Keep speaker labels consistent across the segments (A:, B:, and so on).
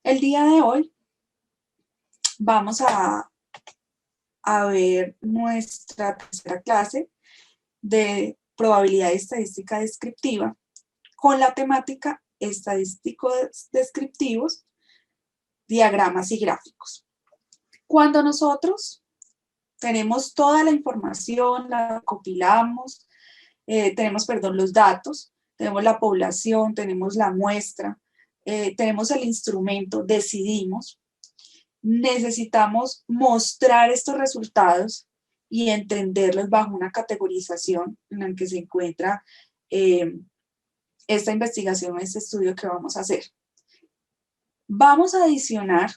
A: El día de hoy vamos a ver nuestra tercera clase de probabilidad y estadística descriptiva con la temática estadísticos descriptivos, diagramas y gráficos. Cuando nosotros tenemos toda la información, la recopilamos, tenemos los datos, tenemos la población, tenemos la muestra, tenemos el instrumento, decidimos, necesitamos mostrar estos resultados y entenderlos bajo una categorización en la que se encuentra esta investigación, este estudio que vamos a hacer. Vamos a adicionar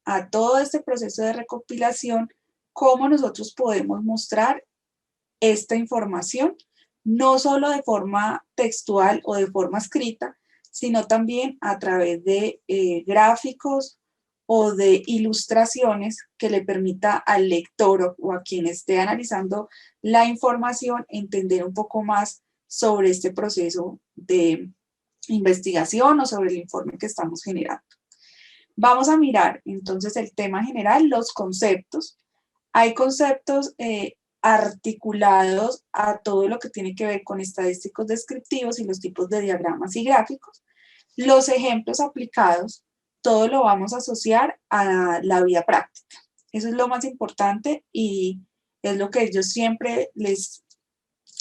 A: a todo este proceso de recopilación cómo nosotros podemos mostrar esta información, no solo de forma textual o de forma escrita, sino también a través de gráficos o de ilustraciones que le permita al lector o a quien esté analizando la información entender un poco más sobre este proceso de investigación o sobre el informe que estamos generando. Vamos a mirar entonces el tema general, los conceptos. Hay conceptos articulados a todo lo que tiene que ver con estadísticos descriptivos y los tipos de diagramas y gráficos. Los ejemplos aplicados, todo lo vamos a asociar a la vida práctica. Eso es lo más importante y es lo que yo siempre les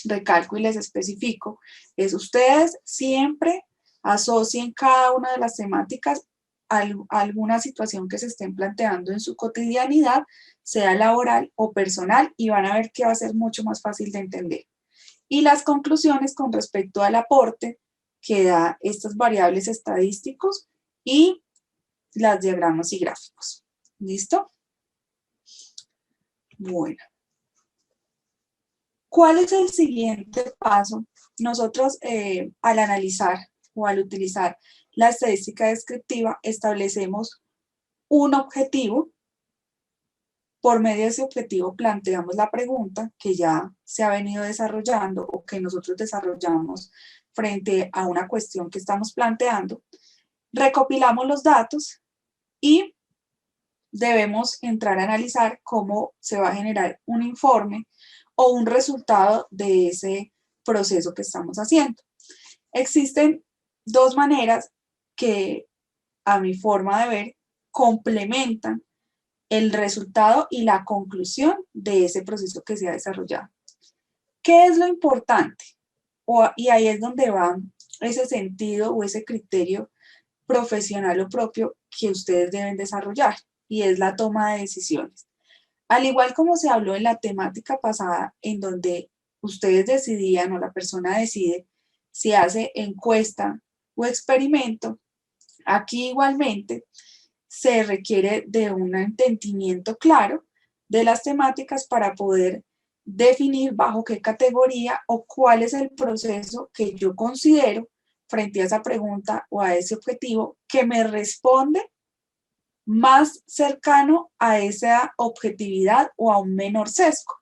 A: recalco y les especifico, es ustedes siempre asocien cada una de las temáticas a alguna situación que se estén planteando en su cotidianidad, sea laboral o personal, y van a ver que va a ser mucho más fácil de entender. Y las conclusiones con respecto al aporte que da estas variables estadísticos y las diagramas y gráficos. ¿Listo? Bueno. ¿Cuál es el siguiente paso? Nosotros al analizar o al utilizar la estadística descriptiva establecemos un objetivo. Por medio de ese objetivo planteamos la pregunta que ya se ha venido desarrollando o que nosotros desarrollamos frente a una cuestión que estamos planteando. Recopilamos los datos y debemos entrar a analizar cómo se va a generar un informe o un resultado de ese proceso que estamos haciendo. Existen dos maneras que, a mi forma de ver, complementan el resultado y la conclusión de ese proceso que se ha desarrollado. ¿Qué es lo importante? Y ahí es donde va ese sentido o ese criterio profesional o propio que ustedes deben desarrollar, y es la toma de decisiones. Al igual como se habló en la temática pasada, en donde ustedes decidían o la persona decide si hace encuesta o experimento, aquí igualmente se requiere de un entendimiento claro de las temáticas para poder definir bajo qué categoría o cuál es el proceso que yo considero frente a esa pregunta o a ese objetivo que me responde más cercano a esa objetividad o a un menor sesgo.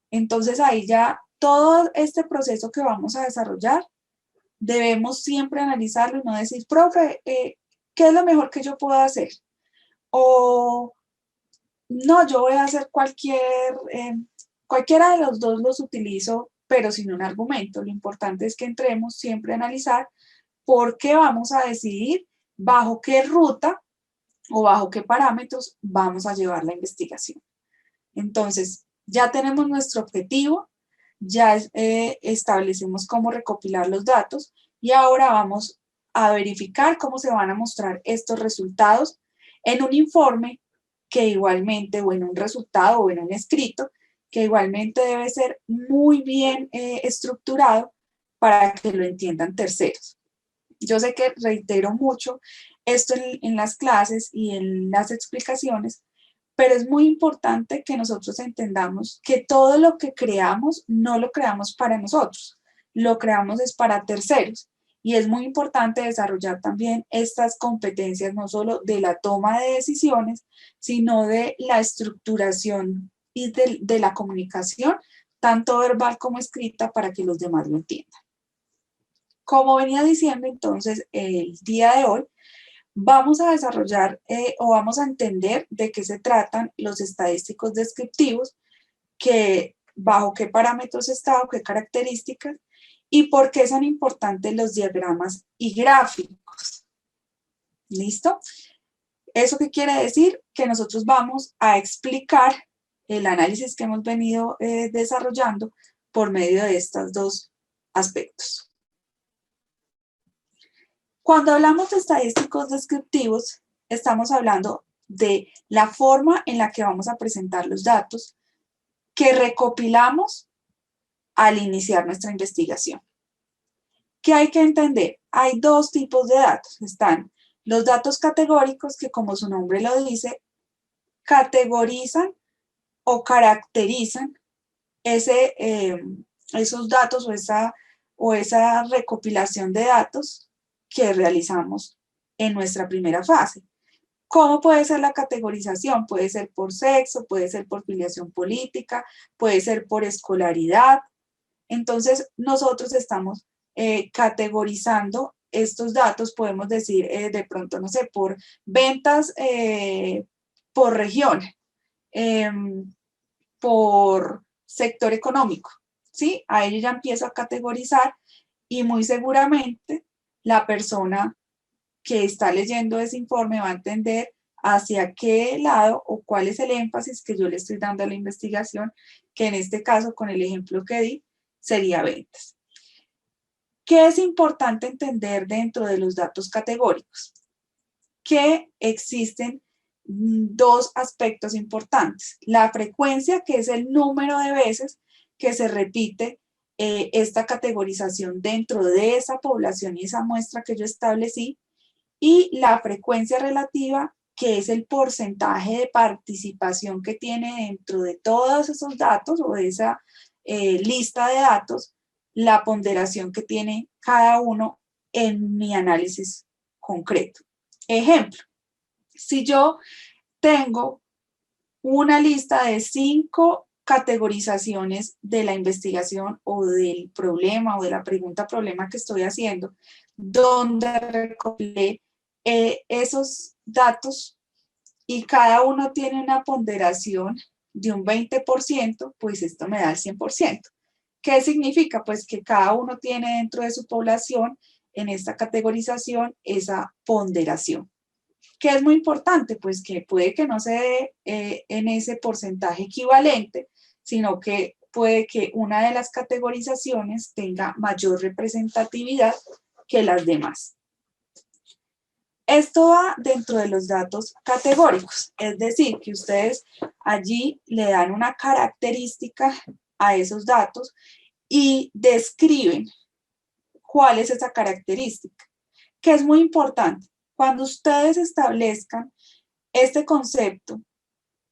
A: Entonces ahí ya todo este proceso que vamos a desarrollar debemos siempre analizarlo y no decir, profe, ¿qué es lo mejor que yo puedo hacer? O no, yo voy a hacer cualquiera de los dos los utilizo, pero sin un argumento. Lo importante es que entremos siempre a analizar por qué vamos a decidir bajo qué ruta o bajo qué parámetros vamos a llevar la investigación. Entonces, ya tenemos nuestro objetivo, ya establecemos cómo recopilar los datos y ahora vamos a verificar cómo se van a mostrar estos resultados en un informe que igualmente, o en un resultado o en un escrito, que igualmente debe ser muy bien estructurado para que lo entiendan terceros. Yo sé que reitero mucho esto en las clases y en las explicaciones, pero es muy importante que nosotros entendamos que todo lo que creamos no lo creamos para nosotros, lo creamos es para terceros. Y es muy importante desarrollar también estas competencias, no solo de la toma de decisiones, sino de la estructuración y de la comunicación, tanto verbal como escrita, para que los demás lo entiendan. Como venía diciendo, entonces, el día de hoy vamos a desarrollar o vamos a entender de qué se tratan los estadísticos descriptivos, bajo qué parámetros está o qué características, y por qué son importantes los diagramas y gráficos. ¿Listo? ¿Eso qué quiere decir? Que nosotros vamos a explicar el análisis que hemos venido desarrollando por medio de estos dos aspectos. Cuando hablamos de estadísticos descriptivos, estamos hablando de la forma en la que vamos a presentar los datos que recopilamos al iniciar nuestra investigación. ¿Qué hay que entender? Hay dos tipos de datos. Están los datos categóricos, que como su nombre lo dice, categorizan o caracterizan esos datos o esa recopilación de datos que realizamos en nuestra primera fase. ¿Cómo puede ser la categorización? Puede ser por sexo, puede ser por filiación política, puede ser por escolaridad. Entonces, nosotros estamos categorizando estos datos, podemos decir de pronto, no sé, por ventas por región, por sector económico, ¿sí? A ello ya empiezo a categorizar y muy seguramente la persona que está leyendo ese informe va a entender hacia qué lado o cuál es el énfasis que yo le estoy dando a la investigación, que en este caso, con el ejemplo que di, sería ventas. ¿Qué es importante entender dentro de los datos categóricos? Que existen dos aspectos importantes. La frecuencia, que es el número de veces que se repite esta categorización dentro de esa población y esa muestra que yo establecí, y la frecuencia relativa, que es el porcentaje de participación que tiene dentro de todos esos datos o de esa lista de datos, la ponderación que tiene cada uno en mi análisis concreto. Ejemplo, si yo tengo una lista de 5 categorizaciones de la investigación o del problema o de la pregunta-problema que estoy haciendo, donde recopilé esos datos y cada uno tiene una ponderación de un 20%, pues esto me da el 100%. ¿Qué significa? Pues que cada uno tiene dentro de su población, en esta categorización, esa ponderación. ¿Qué es muy importante? Pues que puede que no se dé en ese porcentaje equivalente, sino que puede que una de las categorizaciones tenga mayor representatividad que las demás. Esto va dentro de los datos categóricos, es decir, que ustedes allí le dan una característica a esos datos y describen cuál es esa característica, que es muy importante. Cuando ustedes establezcan este concepto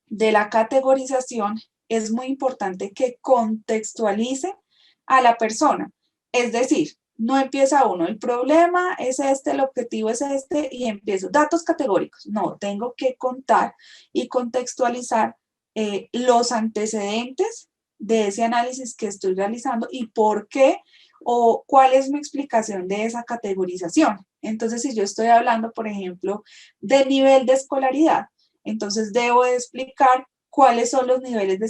A: de la categorización, es muy importante que contextualicen a la persona. Es decir, no empieza uno, el problema es este, el objetivo es este, y empiezo datos categóricos. No, tengo que contar y contextualizar los antecedentes de ese análisis que estoy realizando y por qué o cuál es mi explicación de esa categorización. Entonces, si yo estoy hablando, por ejemplo, de nivel de escolaridad, entonces debo de explicar cuáles son los niveles de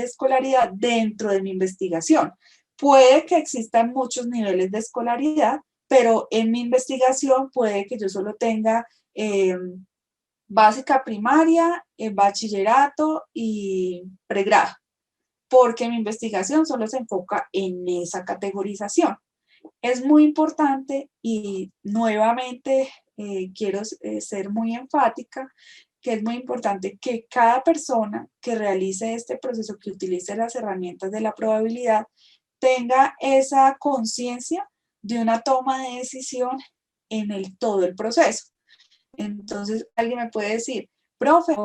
A: escolaridad dentro de mi investigación. Puede que existan muchos niveles de escolaridad, pero en mi investigación puede que yo solo tenga básica primaria, bachillerato y pregrado, porque mi investigación solo se enfoca en esa categorización. Es muy importante y nuevamente quiero ser muy enfática que es muy importante que cada persona que realice este proceso, que utilice las herramientas de la probabilidad, tenga esa conciencia de una toma de decisión en todo el proceso. Entonces, alguien me puede decir, profe,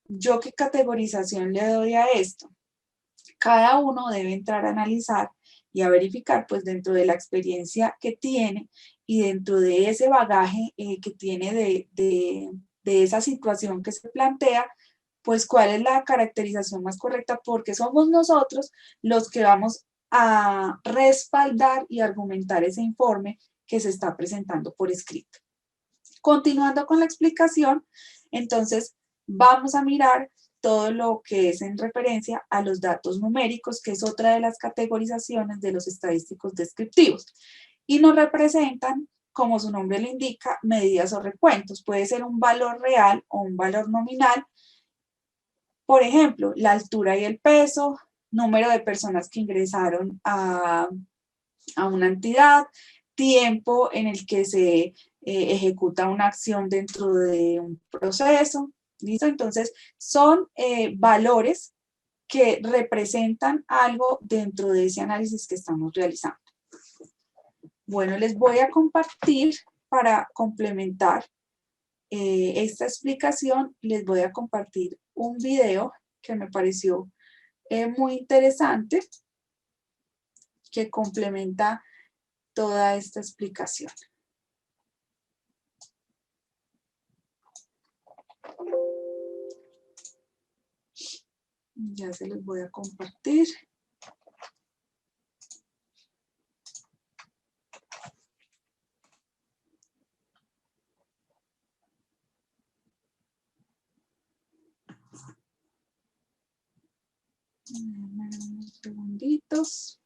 A: ¿yo qué categorización le doy a esto? Cada uno debe entrar a analizar y a verificar, pues dentro de la experiencia que tiene y dentro de ese bagaje que tiene de esa situación que se plantea, pues cuál es la caracterización más correcta, porque somos nosotros los que vamos a respaldar y argumentar ese informe que se está presentando por escrito. Continuando con la explicación, entonces vamos a mirar todo lo que es en referencia a los datos numéricos, que es otra de las categorizaciones de los estadísticos descriptivos. Y nos representan, como su nombre lo indica, medidas o recuentos. Puede ser un valor real o un valor nominal. Por ejemplo, la altura y el peso, número de personas que ingresaron a una entidad, tiempo en el que se ejecuta una acción dentro de un proceso. ¿Listo? Entonces, son valores que representan algo dentro de ese análisis que estamos realizando. Bueno, les voy a compartir para complementar esta explicación, les voy a compartir un video que me pareció muy interesante, que complementa toda esta explicación. Ya se los voy a compartir. Unos segunditos.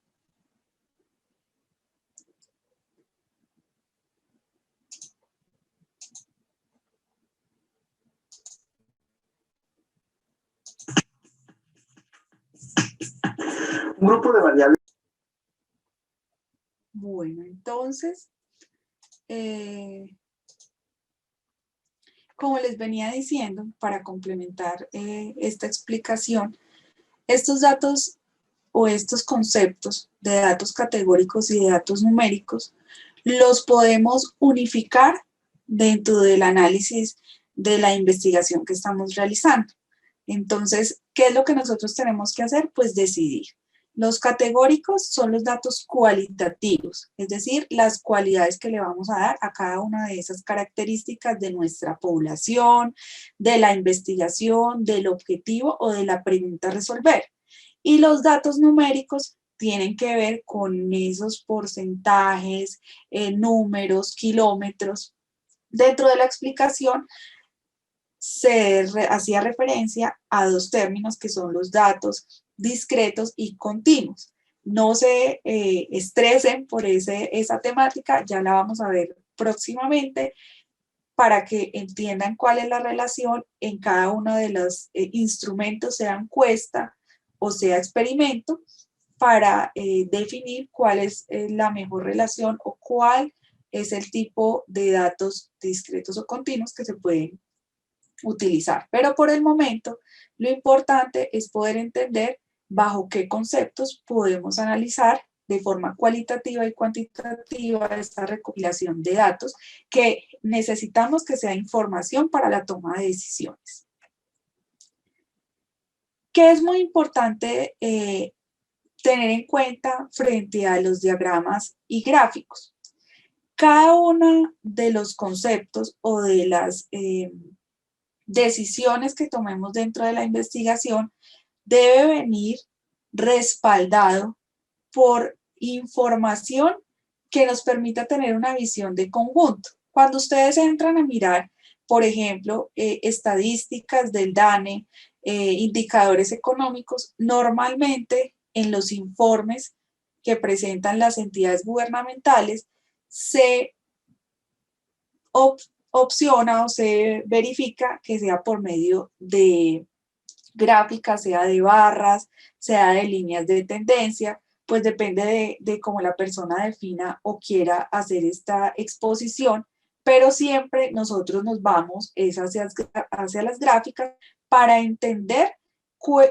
B: Un grupo de variables.
A: Bueno, entonces, como les venía diciendo, para complementar esta explicación, estos datos o estos conceptos de datos categóricos y de datos numéricos los podemos unificar dentro del análisis de la investigación que estamos realizando. Entonces, ¿qué es lo que nosotros tenemos que hacer? Pues decidir. Los categóricos son los datos cualitativos, es decir, las cualidades que le vamos a dar a cada una de esas características de nuestra población, de la investigación, del objetivo o de la pregunta a resolver. Y los datos numéricos tienen que ver con esos porcentajes, números, kilómetros. Dentro de la explicación se hacía referencia a dos términos que son los datos discretos y continuos. No se estresen por esa temática, ya la vamos a ver próximamente para que entiendan cuál es la relación en cada uno de los instrumentos, sea encuesta o sea experimento, para definir cuál es la mejor relación o cuál es el tipo de datos discretos o continuos que se pueden utilizar. Pero por el momento, lo importante es poder entender bajo qué conceptos podemos analizar de forma cualitativa y cuantitativa esta recopilación de datos que necesitamos que sea información para la toma de decisiones. ¿Qué es muy importante tener en cuenta frente a los diagramas y gráficos? Cada uno de los conceptos o de las decisiones que tomemos dentro de la investigación debe venir respaldado por información que nos permita tener una visión de conjunto. Cuando ustedes entran a mirar, por ejemplo, estadísticas del DANE, indicadores económicos, normalmente en los informes que presentan las entidades gubernamentales se opciona o se verifica que sea por medio de gráficas, sea de barras, sea de líneas de tendencia, pues depende de cómo la persona defina o quiera hacer esta exposición, pero siempre nosotros nos vamos hacia las gráficas para entender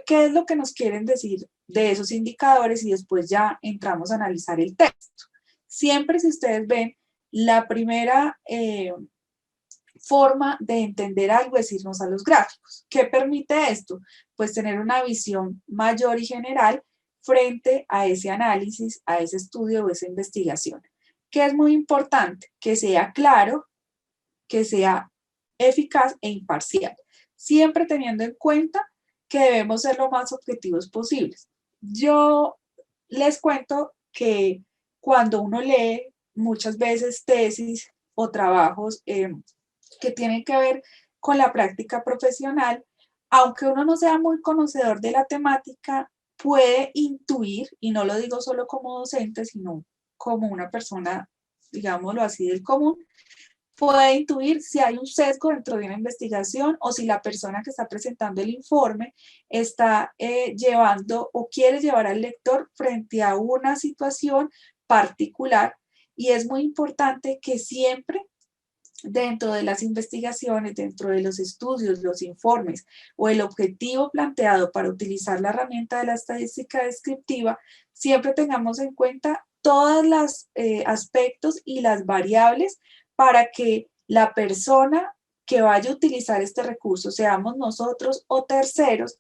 A: qué es lo que nos quieren decir de esos indicadores y después ya entramos a analizar el texto. Siempre, si ustedes ven, la primera forma de entender algo es irnos a los gráficos. ¿Qué permite esto? Pues tener una visión mayor y general frente a ese análisis, a ese estudio o esa investigación. ¿Qué es muy importante? Que sea claro, que sea eficaz e imparcial, siempre teniendo en cuenta que debemos ser lo más objetivos posibles. Yo les cuento que cuando uno lee muchas veces tesis o trabajos que tienen que ver con la práctica profesional. Aunque uno no sea muy conocedor de la temática, puede intuir, y no lo digo solo como docente, sino como una persona, digámoslo así, del común, puede intuir si hay un sesgo dentro de una investigación o si la persona que está presentando el informe está llevando o quiere llevar al lector frente a una situación particular. Y es muy importante que siempre dentro de las investigaciones, dentro de los estudios, los informes o el objetivo planteado para utilizar la herramienta de la estadística descriptiva, siempre tengamos en cuenta todos los aspectos y las variables para que la persona que vaya a utilizar este recurso, seamos nosotros o terceros,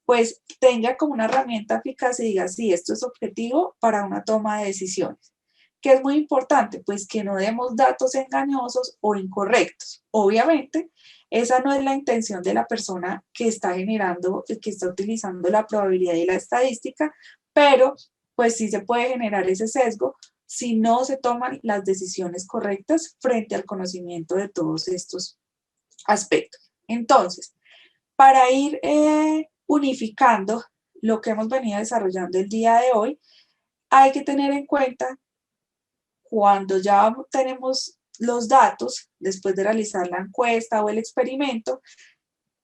A: pues tenga como una herramienta eficaz y diga, sí, esto es objetivo para una toma de decisiones. ¿Qué es muy importante? Pues que no demos datos engañosos o incorrectos. Obviamente, esa no es la intención de la persona que está generando, que está utilizando la probabilidad y la estadística, pero pues sí se puede generar ese sesgo si no se toman las decisiones correctas frente al conocimiento de todos estos aspectos. Entonces, para ir unificando lo que hemos venido desarrollando el día de hoy, hay que tener en cuenta cuando ya tenemos los datos, después de realizar la encuesta o el experimento,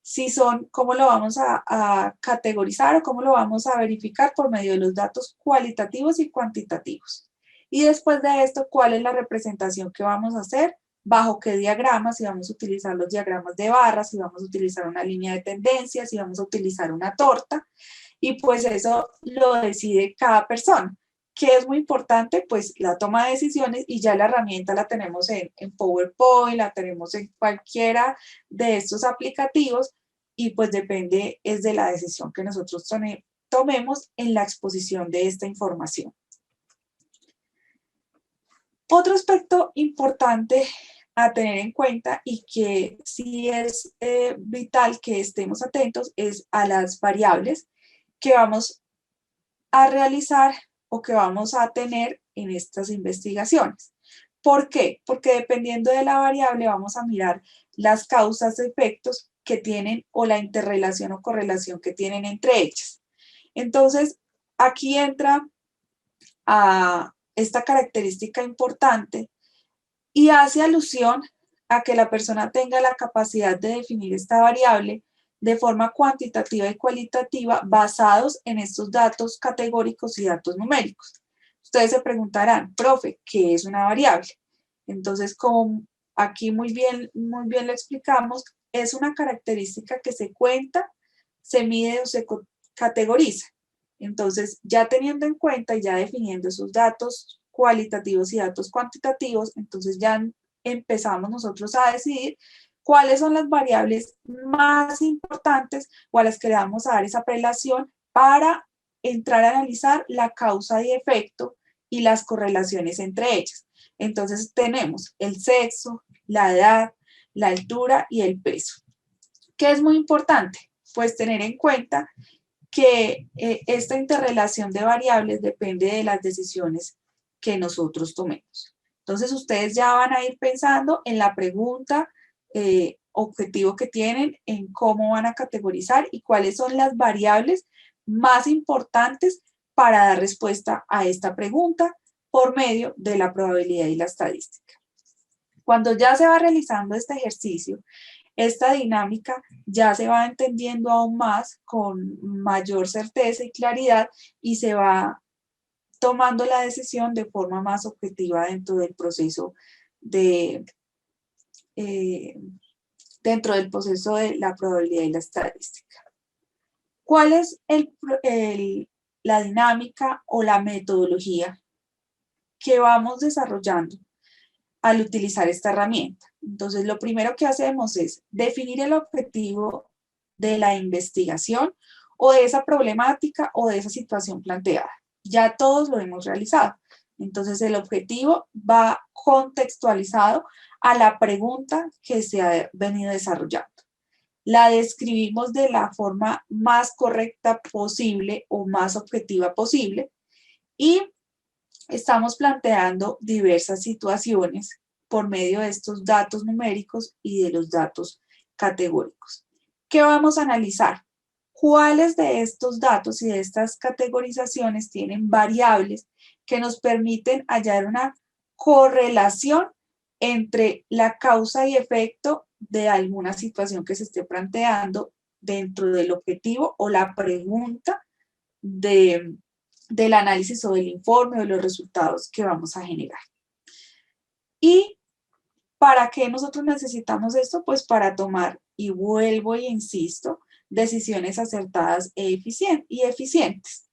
A: si son, cómo lo vamos a categorizar o cómo lo vamos a verificar por medio de los datos cualitativos y cuantitativos. Y después de esto, ¿cuál es la representación que vamos a hacer? ¿Bajo qué diagramas? Si vamos a utilizar los diagramas de barras, si vamos a utilizar una línea de tendencia, si vamos a utilizar una torta. Y pues eso lo decide cada persona. ¿Qué es muy importante? Pues la toma de decisiones, y ya la herramienta la tenemos en PowerPoint, la tenemos en cualquiera de estos aplicativos, y pues depende es de la decisión que nosotros tomemos en la exposición de esta información. Otro aspecto importante a tener en cuenta y que sí es vital que estemos atentos es a las variables que vamos a realizar o que vamos a tener en estas investigaciones. ¿Por qué? Porque dependiendo de la variable vamos a mirar las causas de efectos que tienen o la interrelación o correlación que tienen entre ellas. Entonces, aquí entra a esta característica importante y hace alusión a que la persona tenga la capacidad de definir esta variable de forma cuantitativa y cualitativa basados en estos datos categóricos y datos numéricos. Ustedes se preguntarán, profe, ¿qué es una variable? Entonces, como aquí muy bien lo explicamos, es una característica que se cuenta, se mide o se categoriza. Entonces, ya teniendo en cuenta y ya definiendo esos datos cualitativos y datos cuantitativos, entonces ya empezamos nosotros a decidir cuáles son las variables más importantes o a las que le vamos a dar esa prelación para entrar a analizar la causa y efecto y las correlaciones entre ellas. Entonces tenemos el sexo, la edad, la altura y el peso. ¿Qué es muy importante? Pues tener en cuenta que esta interrelación de variables depende de las decisiones que nosotros tomemos. Entonces ustedes ya van a ir pensando en la pregunta objetivo que tienen, en cómo van a categorizar y cuáles son las variables más importantes para dar respuesta a esta pregunta por medio de la probabilidad y la estadística. Cuando ya se va realizando este ejercicio, esta dinámica ya se va entendiendo aún más con mayor certeza y claridad y se va tomando la decisión de forma más objetiva dentro del proceso de, la probabilidad y la estadística. ¿Cuál es la dinámica o la metodología que vamos desarrollando al utilizar esta herramienta? Entonces, lo primero que hacemos es definir el objetivo de la investigación o de esa problemática o de esa situación planteada. Ya todos lo hemos realizado. Entonces, el objetivo va contextualizado a la pregunta que se ha venido desarrollando. La describimos de la forma más correcta posible o más objetiva posible y estamos planteando diversas situaciones por medio de estos datos numéricos y de los datos categóricos. ¿Qué vamos a analizar? ¿Cuáles de estos datos y de estas categorizaciones tienen variables que nos permiten hallar una correlación entre la causa y efecto de alguna situación que se esté planteando dentro del objetivo o la pregunta del análisis o del informe o de los resultados que vamos a generar? ¿Y para qué nosotros necesitamos esto? Pues para tomar, y vuelvo e insisto, decisiones acertadas y eficientes.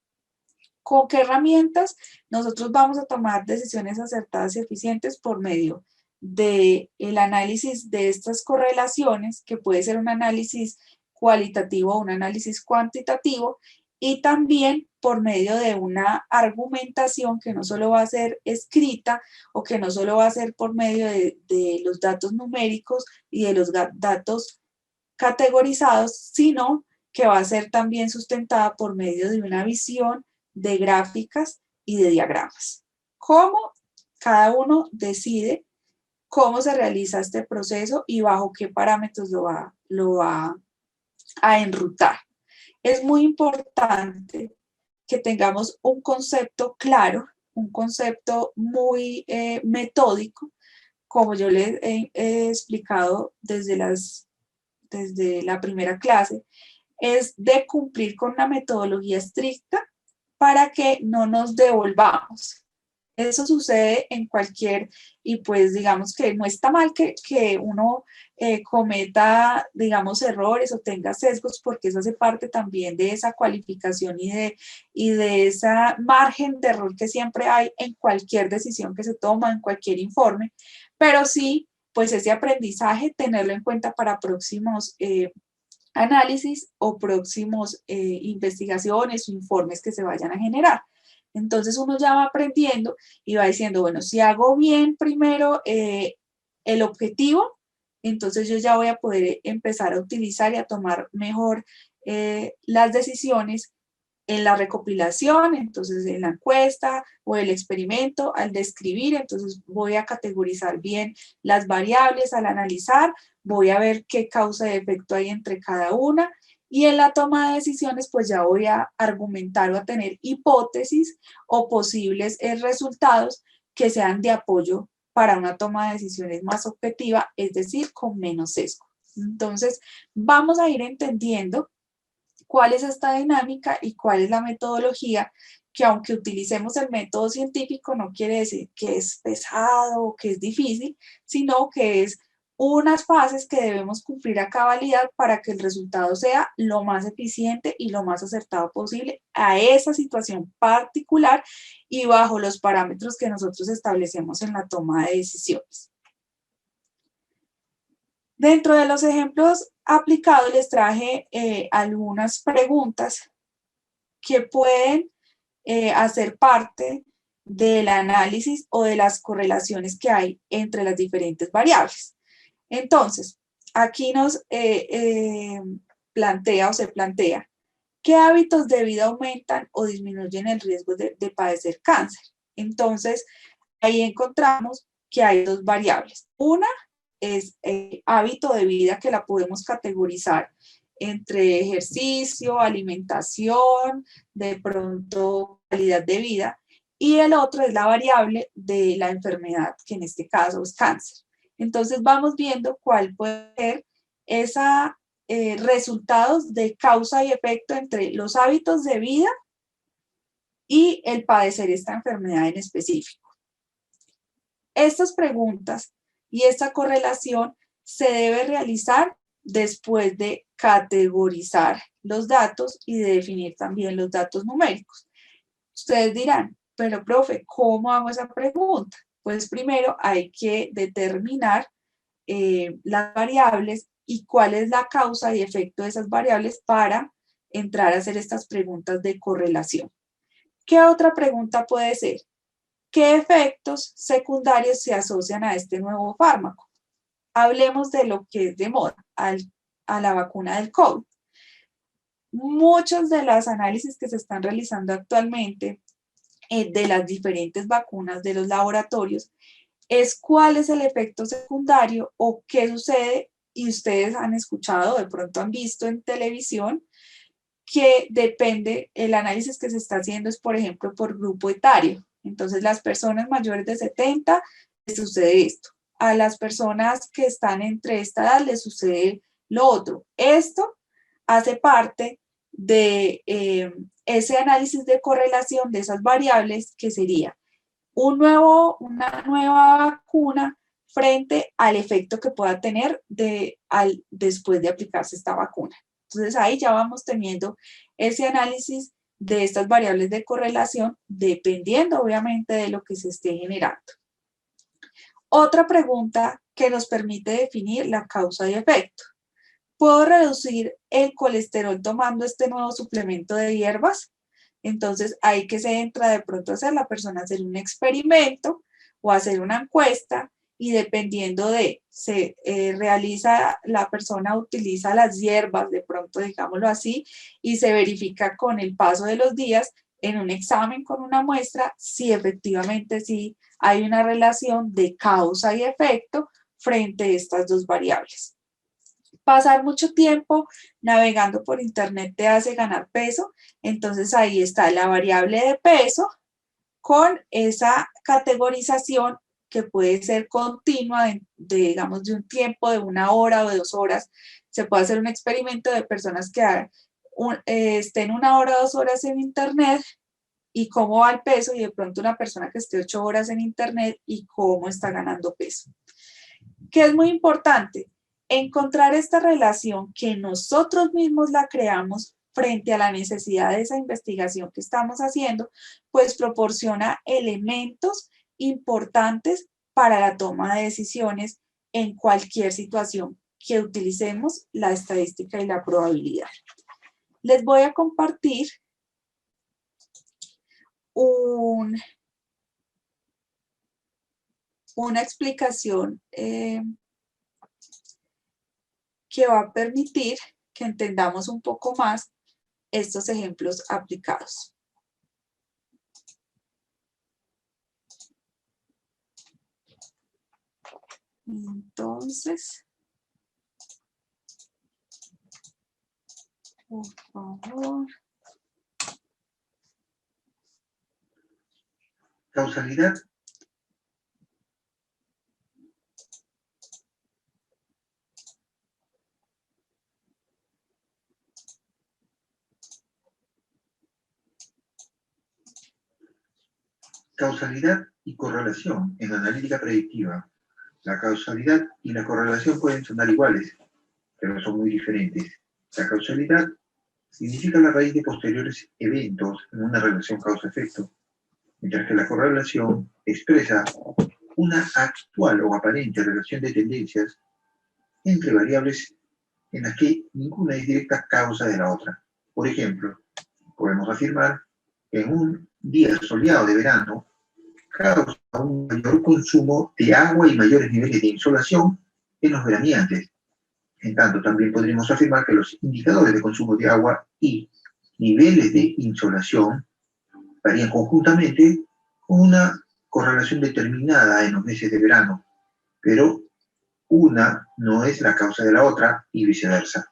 A: ¿Con qué herramientas nosotros vamos a tomar decisiones acertadas y eficientes? Por medio del análisis de estas correlaciones, que puede ser un análisis cualitativo o un análisis cuantitativo, y también por medio de una argumentación que no solo va a ser escrita o que no solo va a ser por medio de los datos numéricos y de los datos categorizados, sino que va a ser también sustentada por medio de una visión de gráficas y de diagramas. ¿Cómo? Cada uno decide cómo se realiza este proceso y bajo qué parámetros lo va a enrutar. Es muy importante que tengamos un concepto claro, un concepto muy metódico, como yo les he explicado desde la primera clase, es de cumplir con una metodología estricta para que no nos devolvamos. Eso sucede en cualquier, y pues digamos que no está mal que uno cometa, digamos, errores o tenga sesgos, porque eso hace parte también de esa cualificación y de esa margen de error que siempre hay en cualquier decisión que se toma, en cualquier informe, pero sí, pues ese aprendizaje, tenerlo en cuenta para próximos análisis o próximos investigaciones o informes que se vayan a generar. Entonces uno ya va aprendiendo y va diciendo, bueno, si hago bien primero el objetivo, entonces yo ya voy a poder empezar a utilizar y a tomar mejor las decisiones en la recopilación, entonces en la encuesta o el experimento, al describir, entonces voy a categorizar bien las variables, al analizar, voy a ver qué causa de efecto hay entre cada una, y en la toma de decisiones pues ya voy a argumentar o a tener hipótesis o posibles resultados que sean de apoyo para una toma de decisiones más objetiva, es decir, con menos sesgo. Entonces vamos a ir entendiendo cuál es esta dinámica y cuál es la metodología, que aunque utilicemos el método científico no quiere decir que es pesado o que es difícil, sino que es unas fases que debemos cumplir a cabalidad para que el resultado sea lo más eficiente y lo más acertado posible a esa situación particular y bajo los parámetros que nosotros establecemos en la toma de decisiones. Dentro de los ejemplos aplicados les traje algunas preguntas que pueden hacer parte del análisis o de las correlaciones que hay entre las diferentes variables. Entonces, aquí nos plantea o se plantea qué hábitos de vida aumentan o disminuyen el riesgo de padecer cáncer. Entonces, ahí encontramos que hay dos variables. Una es hábito de vida, que la podemos categorizar entre ejercicio, alimentación, de pronto calidad de vida, y el otro es la variable de la enfermedad, que en este caso es cáncer. Entonces vamos viendo cuál puede ser esa resultados de causa y efecto entre los hábitos de vida y el padecer esta enfermedad en específico. Estas preguntas y esta correlación se debe realizar después de categorizar los datos y de definir también los datos numéricos. Ustedes dirán, pero profe, ¿cómo hago esa pregunta? Pues primero hay que determinar las variables y cuál es la causa y efecto de esas variables para entrar a hacer estas preguntas de correlación. ¿Qué otra pregunta puede ser? ¿Qué efectos secundarios se asocian a este nuevo fármaco? Hablemos de lo que es de moda, a la vacuna del COVID. Muchos de los análisis que se están realizando actualmente de las diferentes vacunas de los laboratorios es cuál es el efecto secundario o qué sucede, y ustedes han escuchado, de pronto han visto en televisión, que depende, el análisis que se está haciendo es, por ejemplo, por grupo etario. Entonces, las personas mayores de 70 les sucede esto. A las personas que están entre esta edad les sucede lo otro. Esto hace parte de ese análisis de correlación de esas variables que sería una nueva vacuna frente al efecto que pueda tener después de aplicarse esta vacuna. Entonces ahí ya vamos teniendo ese análisis de estas variables de correlación dependiendo obviamente de lo que se esté generando. Otra pregunta que nos permite definir la causa y efecto. ¿Puedo reducir el colesterol tomando este nuevo suplemento de hierbas? Entonces, ahí que se entra de pronto a hacer la persona hacer un experimento o hacer una encuesta y dependiendo de, se realiza, la persona utiliza las hierbas, de pronto digámoslo así, y se verifica con el paso de los días en un examen con una muestra si efectivamente sí hay una relación de causa y efecto frente a estas dos variables. Pasar mucho tiempo navegando por internet te hace ganar peso, entonces ahí está la variable de peso con esa categorización que puede ser continua, digamos, de un tiempo de 1 hora o de 2 horas. Se puede hacer un experimento de personas que estén 1 hora, 2 horas en internet y cómo va el peso, y de pronto una persona que esté 8 horas en internet y cómo está ganando peso. ¿Qué es muy importante? Encontrar esta relación que nosotros mismos la creamos frente a la necesidad de esa investigación que estamos haciendo, pues proporciona elementos importantes para la toma de decisiones en cualquier situación que utilicemos la estadística y la probabilidad. Les voy a compartir una explicación que va a permitir que entendamos un poco más estos ejemplos aplicados. Entonces, por favor.
B: Causalidad. Causalidad y correlación en analítica predictiva. La causalidad y la correlación pueden sonar iguales, pero son muy diferentes. La causalidad significa la raíz de posteriores eventos en una relación causa-efecto, mientras que la correlación expresa una actual o aparente relación de tendencias entre variables en las que ninguna es directa causa de la otra. Por ejemplo, podemos afirmar que en un día soleado de verano causa un mayor consumo de agua y mayores niveles de insolación en los veraneantes. En tanto, también podríamos afirmar que los indicadores de consumo de agua y niveles de insolación varían conjuntamente con una correlación determinada en los meses de verano, pero una no es la causa de la otra y viceversa.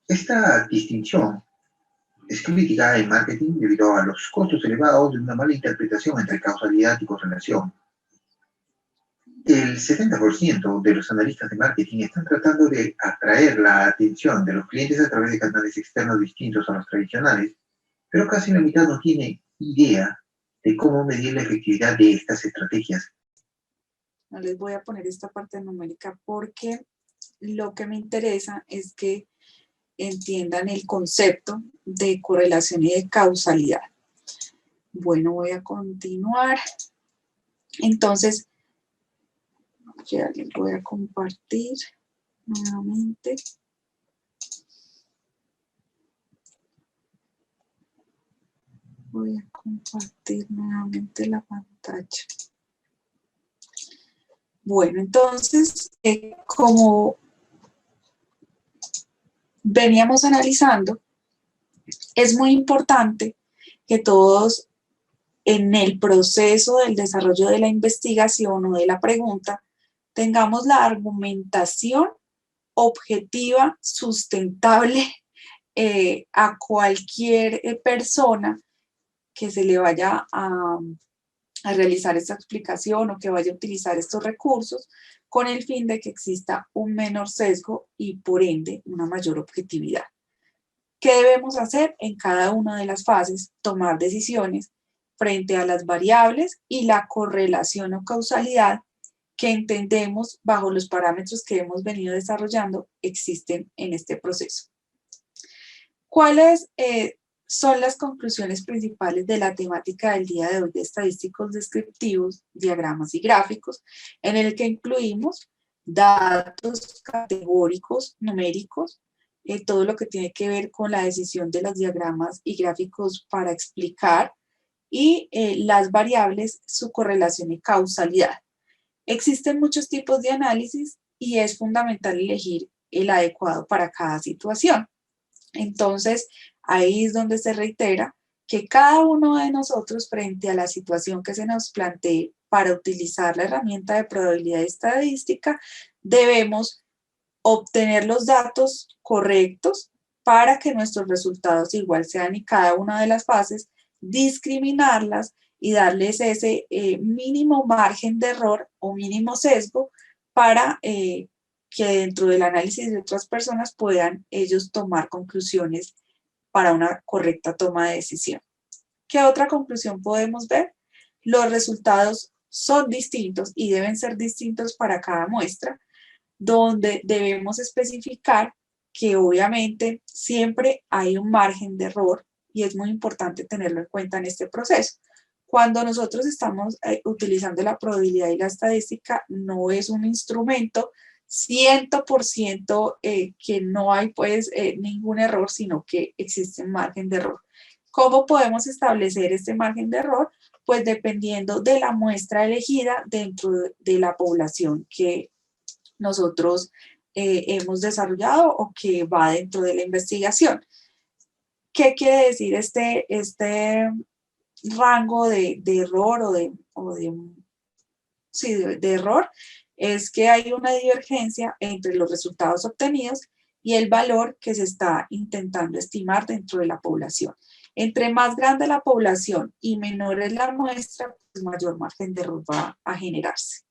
B: Esta distinción es crítica en marketing debido a los costos elevados de una mala interpretación entre causalidad y correlación. El 70% de los analistas de marketing están tratando de atraer la atención de los clientes a través de canales externos distintos a los tradicionales, pero casi la mitad no tiene idea de cómo medir la efectividad de estas estrategias.
A: No les voy a poner esta parte numérica porque lo que me interesa es que entiendan el concepto de correlación y de causalidad. Bueno, voy a continuar. Entonces, ya les voy a compartir nuevamente. Voy a compartir nuevamente la pantalla. Bueno, entonces, como veníamos analizando, es muy importante que todos en el proceso del desarrollo de la investigación o de la pregunta tengamos la argumentación objetiva, sustentable a cualquier persona que se le vaya a realizar esta explicación o que vaya a utilizar estos recursos, con el fin de que exista un menor sesgo y por ende una mayor objetividad. ¿Qué debemos hacer en cada una de las fases? Tomar decisiones frente a las variables y la correlación o causalidad que entendemos bajo los parámetros que hemos venido desarrollando existen en este proceso. ¿Cuáles son las conclusiones principales de la temática del día de hoy de estadísticos descriptivos, diagramas y gráficos, en el que incluimos datos categóricos, numéricos, todo lo que tiene que ver con la decisión de los diagramas y gráficos para explicar y las variables, su correlación y causalidad? Existen muchos tipos de análisis y es fundamental elegir el adecuado para cada situación. Entonces, ahí es donde se reitera que cada uno de nosotros, frente a la situación que se nos plantee para utilizar la herramienta de probabilidad estadística, debemos obtener los datos correctos para que nuestros resultados igual sean en cada una de las fases, discriminarlas y darles ese mínimo margen de error o mínimo sesgo para que dentro del análisis de otras personas puedan ellos tomar conclusiones para una correcta toma de decisión. ¿Qué otra conclusión podemos ver? Los resultados son distintos y deben ser distintos para cada muestra, donde debemos especificar que obviamente siempre hay un margen de error y es muy importante tenerlo en cuenta en este proceso. Cuando nosotros estamos utilizando la probabilidad y la estadística, no es un instrumento 100% que no hay pues ningún error, sino que existe un margen de error. ¿Cómo podemos establecer este margen de error? Pues dependiendo de la muestra elegida dentro de la población que nosotros hemos desarrollado o que va dentro de la investigación. ¿Qué quiere decir este rango de error de error? Es que hay una divergencia entre los resultados obtenidos y el valor que se está intentando estimar dentro de la población. Entre más grande la población y menor es la muestra, pues mayor margen de error va a generarse.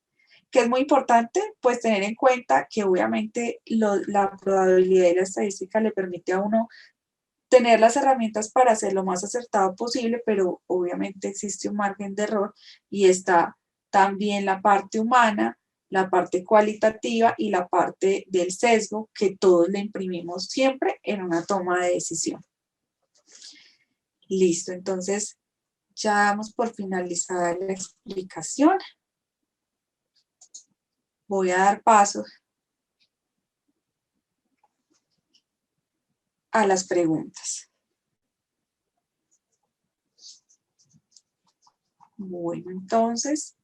A: Que es muy importante, pues tener en cuenta que obviamente la probabilidad y la estadística le permite a uno tener las herramientas para hacer lo más acertado posible, pero obviamente existe un margen de error y está también la parte humana, la parte cualitativa y la parte del sesgo que todos le imprimimos siempre en una toma de decisión. Listo, entonces ya damos por finalizada la explicación. Voy a dar paso a las preguntas. Bueno, entonces,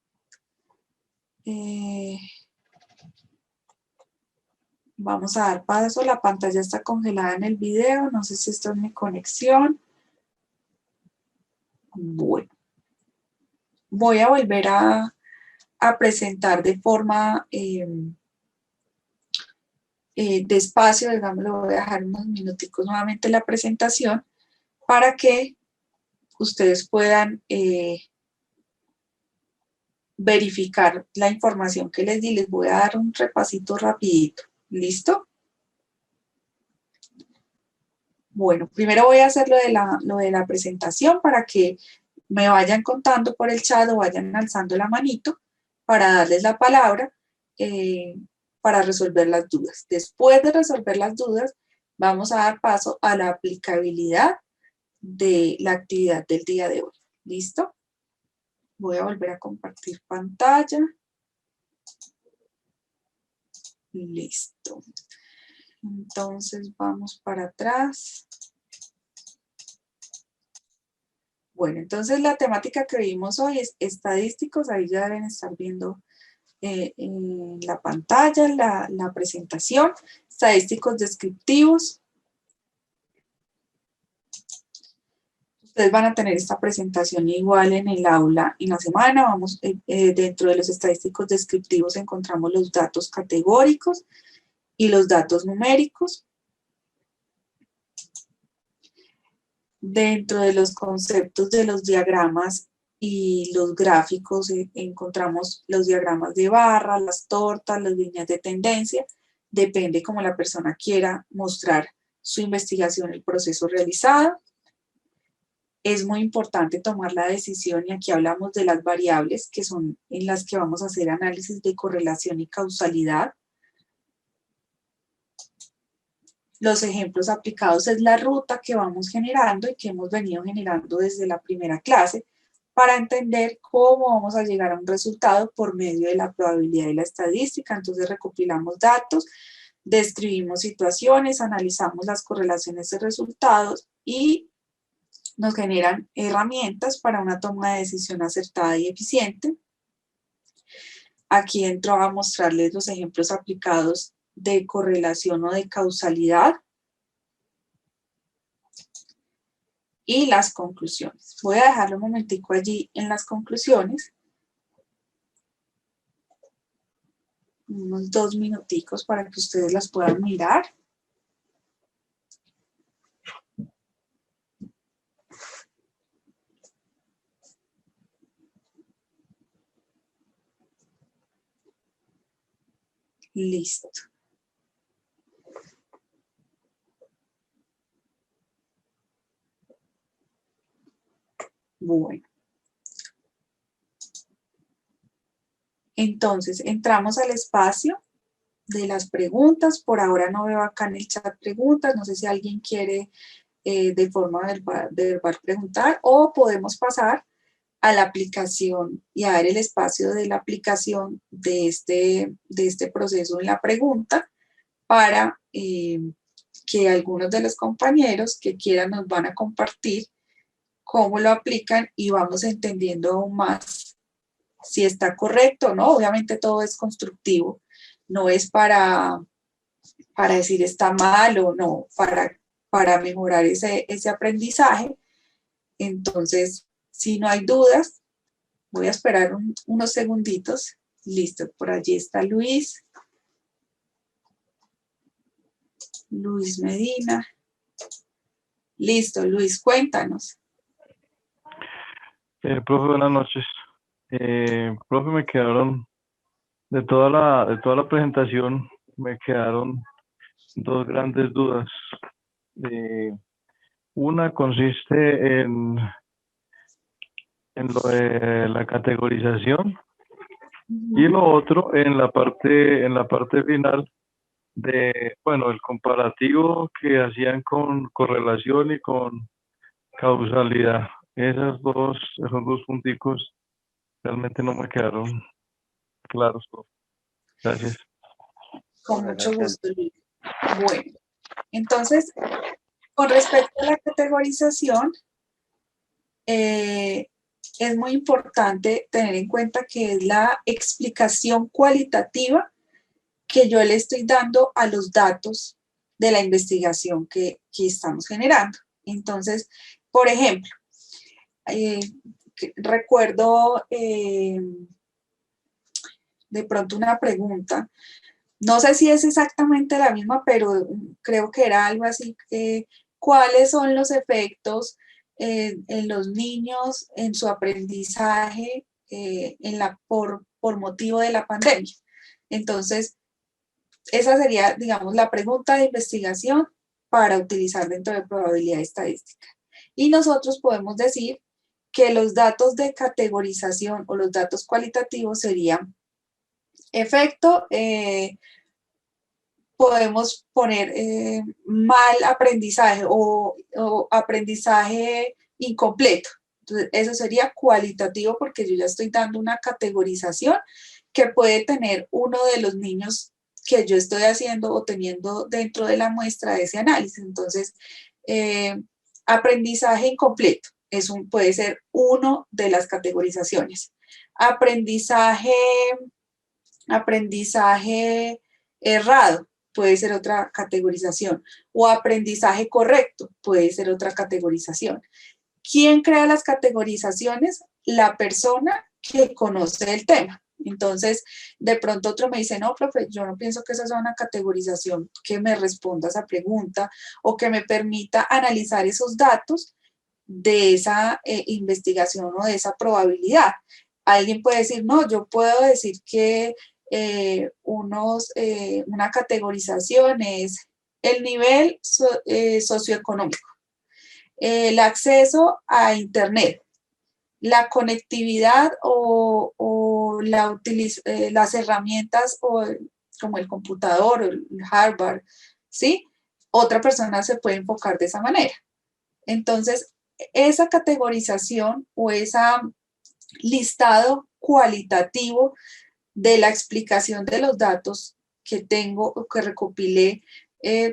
A: vamos a dar paso. La pantalla está congelada en el video. No sé si esto es mi conexión. Bueno, voy a volver a presentar de forma despacio, digamos, le voy a dejar unos minuticos nuevamente la presentación para que ustedes puedan verificar la información que les di. Les voy a dar un repasito rapidito. ¿Listo? Bueno, primero voy a hacer lo de la presentación para que me vayan contando por el chat o vayan alzando la manito para darles la palabra para resolver las dudas. Después de resolver las dudas, vamos a dar paso a la aplicabilidad de la actividad del día de hoy. ¿Listo? Voy a volver a compartir pantalla. Listo. Entonces vamos para atrás. Bueno, entonces la temática que vimos hoy es estadísticos. Ahí ya deben estar viendo en la pantalla la presentación. Estadísticos descriptivos. Ustedes van a tener esta presentación igual en el aula en la semana. Vamos, dentro de los estadísticos descriptivos encontramos los datos categóricos y los datos numéricos. Dentro de los conceptos de los diagramas y los gráficos encontramos los diagramas de barra, las tortas, las líneas de tendencia. Depende cómo la persona quiera mostrar su investigación, el proceso realizado. Es muy importante tomar la decisión, y aquí hablamos de las variables que son en las que vamos a hacer análisis de correlación y causalidad. Los ejemplos aplicados es la ruta que vamos generando y que hemos venido generando desde la primera clase para entender cómo vamos a llegar a un resultado por medio de la probabilidad y la estadística. Entonces recopilamos datos, describimos situaciones, analizamos las correlaciones de resultados y nos generan herramientas para una toma de decisión acertada y eficiente. Aquí entro a mostrarles los ejemplos aplicados de correlación o de causalidad y las conclusiones. Voy a dejarlo un momentico allí en las conclusiones, unos 2 minuticos para que ustedes las puedan mirar. Listo. Bueno. Entonces, entramos al espacio de las preguntas. Por ahora no veo acá en el chat preguntas. No sé si alguien quiere de forma verbal preguntar, o podemos pasar a la aplicación y a ver el espacio de la aplicación de este proceso en la pregunta para que algunos de los compañeros que quieran nos van a compartir cómo lo aplican y vamos entendiendo aún más si está correcto o no. Obviamente todo es constructivo, no es para decir está mal o no, para mejorar ese aprendizaje. Entonces, si no hay dudas, voy a esperar unos segunditos. Listo, por allí está Luis. Luis Medina. Listo, Luis, cuéntanos.
C: Profe, buenas noches. Profe, me quedaron, de toda la presentación, me quedaron 2 grandes dudas. Una consiste en lo de la categorización, y lo otro en la parte final de, bueno, el comparativo que hacían con correlación y con causalidad. Esos dos punticos realmente no me quedaron claros, profe. Gracias.
A: Con mucho gusto, Luis. Bueno, entonces, con respecto a la categorización, es muy importante tener en cuenta que es la explicación cualitativa que yo le estoy dando a los datos de la investigación que estamos generando. Entonces, por ejemplo, recuerdo de pronto una pregunta, no sé si es exactamente la misma, pero creo que era algo así, ¿cuáles son los efectos en los niños en su aprendizaje por motivo de la pandemia? Entonces, esa sería, digamos, la pregunta de investigación para utilizar dentro de probabilidad estadística. Y nosotros podemos decir que los datos de categorización o los datos cualitativos serían efecto, podemos poner mal aprendizaje o aprendizaje incompleto. Entonces, eso sería cualitativo porque yo ya estoy dando una categorización que puede tener uno de los niños que yo estoy haciendo o teniendo dentro de la muestra de ese análisis. Entonces, aprendizaje incompleto puede ser uno de las categorizaciones. Aprendizaje errado puede ser otra categorización, o aprendizaje correcto puede ser otra categorización. ¿Quién crea las categorizaciones? La persona que conoce el tema. Entonces, de pronto otro me dice, no, profe, yo no pienso que esa sea una categorización que me responda a esa pregunta o que me permita analizar esos datos de esa investigación o de esa probabilidad. Alguien puede decir, no, yo puedo decir que una categorización es el nivel socioeconómico, el acceso a Internet, la conectividad o las herramientas como el computador o el hardware, ¿sí? Otra persona se puede enfocar de esa manera. Entonces, esa categorización o ese listado cualitativo de la explicación de los datos que tengo o que recopilé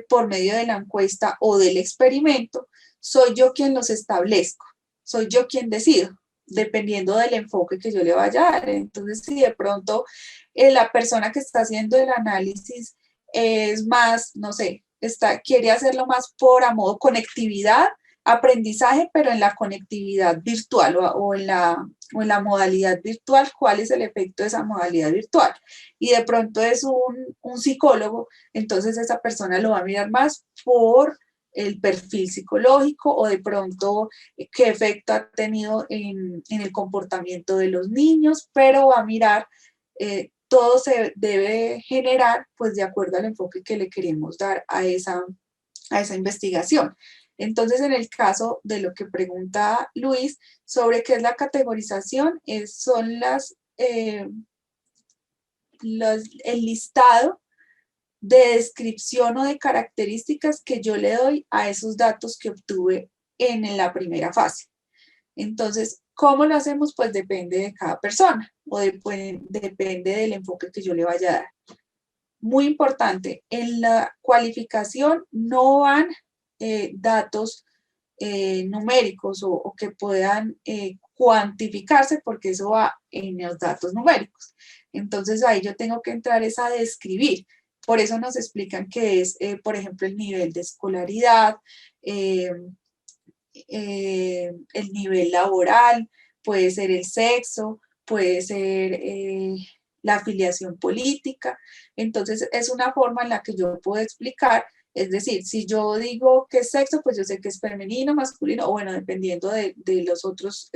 A: por medio de la encuesta o del experimento, soy yo quien los establezco, soy yo quien decido, dependiendo del enfoque que yo le vaya a dar. Entonces, si de pronto la persona que está haciendo el análisis es más, no sé, quiere hacerlo más a modo conectividad, aprendizaje, pero en la conectividad virtual o en la modalidad virtual, ¿cuál es el efecto de esa modalidad virtual? Y de pronto es un psicólogo, entonces esa persona lo va a mirar más por el perfil psicológico o de pronto qué efecto ha tenido en el comportamiento de los niños, pero va a mirar, todo se debe generar pues de acuerdo al enfoque que le queremos dar a esa investigación. Entonces, en el caso de lo que pregunta Luis sobre qué es la categorización, son el listado de descripción o de características que yo le doy a esos datos que obtuve en la primera fase. Entonces, ¿cómo lo hacemos? Pues depende de cada persona o depende del enfoque que yo le vaya a dar. Muy importante, en la cualificación no van datos numéricos o que puedan cuantificarse porque eso va en los datos numéricos. Entonces ahí yo tengo que entrar a describir. Por eso nos explican que es, por ejemplo, el nivel de escolaridad, el nivel laboral, puede ser el sexo, puede ser la afiliación política. Entonces es una forma en la que yo puedo explicar. Es decir, si yo digo que es sexo, pues yo sé que es femenino, masculino, o bueno, dependiendo de los otros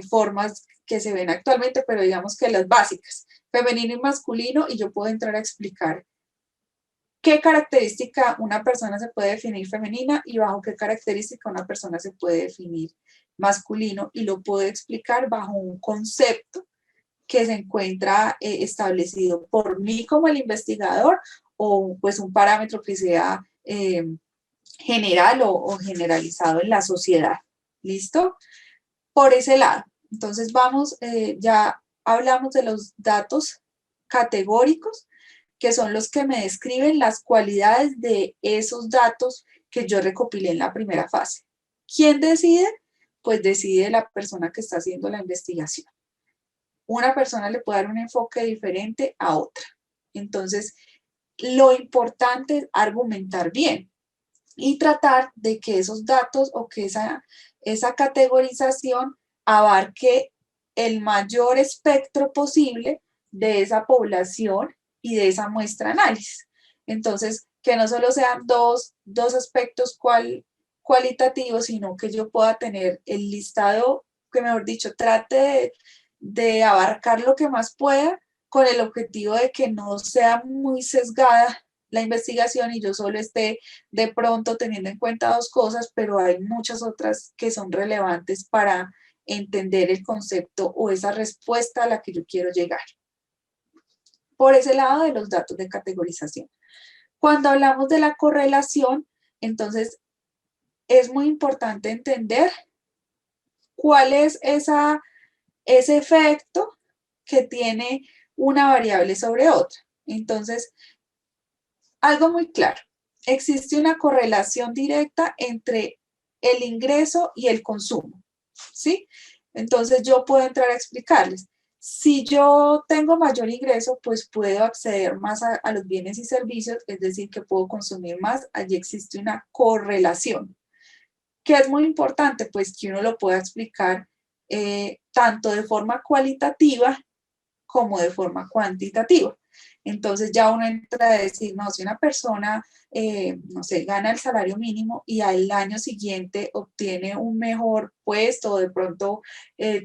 A: formas que se ven actualmente, pero digamos que las básicas, femenino y masculino, y yo puedo entrar a explicar qué característica una persona se puede definir femenina y bajo qué característica una persona se puede definir masculino, y lo puedo explicar bajo un concepto que se encuentra establecido por mí como el investigador o pues un parámetro que sea general o generalizado en la sociedad. ¿Listo? Por ese lado. Entonces vamos, ya hablamos de los datos categóricos, que son los que me describen las cualidades de esos datos que yo recopilé en la primera fase. ¿Quién decide? Pues decide la persona que está haciendo la investigación. Una persona le puede dar un enfoque diferente a otra. Entonces, lo importante es argumentar bien y tratar de que esos datos o que esa categorización abarque el mayor espectro posible de esa población y de esa muestra de análisis. Entonces, que no solo sean dos aspectos cualitativos, sino que yo pueda tener el listado, que mejor dicho, trate de abarcar lo que más pueda con el objetivo de que no sea muy sesgada la investigación y yo solo esté de pronto teniendo en cuenta dos cosas, pero hay muchas otras que son relevantes para entender el concepto o esa respuesta a la que yo quiero llegar. Por ese lado de los datos de categorización. Cuando hablamos de la correlación, entonces es muy importante entender cuál es ese efecto que tiene una variable sobre otra. Entonces, algo muy claro, existe una correlación directa entre el ingreso y el consumo, ¿sí? Entonces yo puedo entrar a explicarles. Si yo tengo mayor ingreso, pues puedo acceder más a los bienes y servicios, es decir, que puedo consumir más. Allí existe una correlación. ¿Qué es muy importante? Pues que uno lo pueda explicar tanto de forma cualitativa como de forma cuantitativa. Entonces ya uno entra a decir, no, si una persona, no sé, gana el salario mínimo y al año siguiente obtiene un mejor puesto o de pronto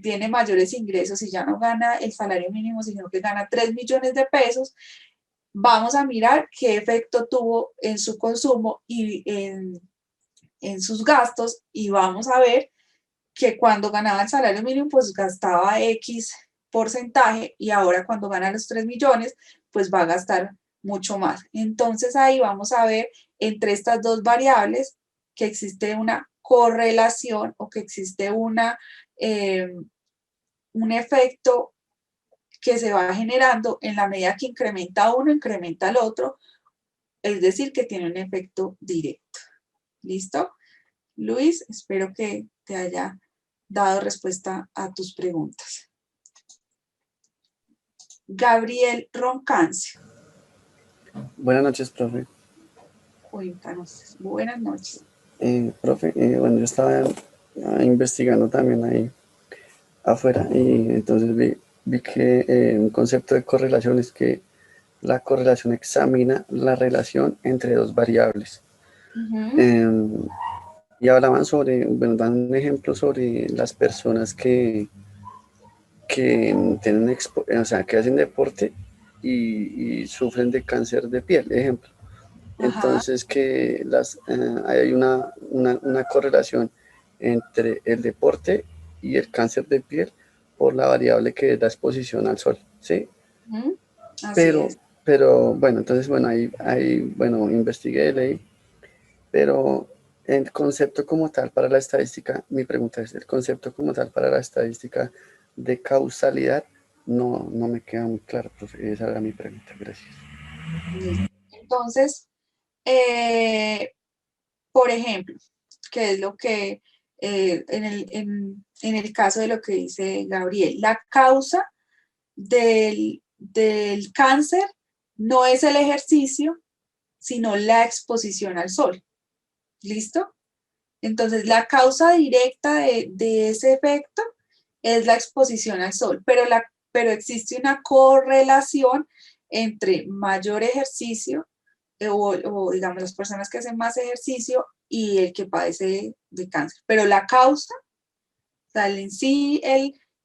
A: tiene mayores ingresos y ya no gana el salario mínimo, sino que gana 3 millones de pesos, vamos a mirar qué efecto tuvo en su consumo y en sus gastos y vamos a ver que cuando ganaba el salario mínimo, pues gastaba X porcentaje y ahora cuando gana los 3 millones, pues va a gastar mucho más. Entonces ahí vamos a ver entre estas dos variables que existe una correlación o que existe un efecto que se va generando en la medida que incrementa uno, incrementa el otro, es decir, que tiene un efecto directo. ¿Listo? Luis, espero que te haya dado respuesta a tus preguntas. Gabriel Roncancio.
D: Buenas noches, profe.
A: Cuéntanos. Buenas noches.
D: Profe, bueno, yo estaba investigando también ahí afuera y entonces vi que un concepto de correlación es que la correlación examina la relación entre dos variables. Y hablaban sobre, bueno, dan un ejemplo sobre las personas que tienen, o sea, que hacen deporte y sufren de cáncer de piel, ejemplo. Entonces que hay una correlación entre el deporte y el cáncer de piel por la variable que es la exposición al sol, ¿sí? Pero bueno, entonces bueno, bueno, investigué, leí, pero el concepto como tal para la estadística, mi pregunta es, el concepto como tal para la estadística de causalidad no me queda muy claro, profe, esa era mi pregunta, gracias.
A: Entonces, por ejemplo, que es lo que en el caso de lo que dice Gabriel, la causa del cáncer no es el ejercicio, sino la exposición al sol. ¿Listo? Entonces, la causa directa de ese efecto es la exposición al sol, pero existe una correlación entre mayor ejercicio o, digamos, las personas que hacen más ejercicio y el que padece de cáncer. Pero la causa, o sea, en sí,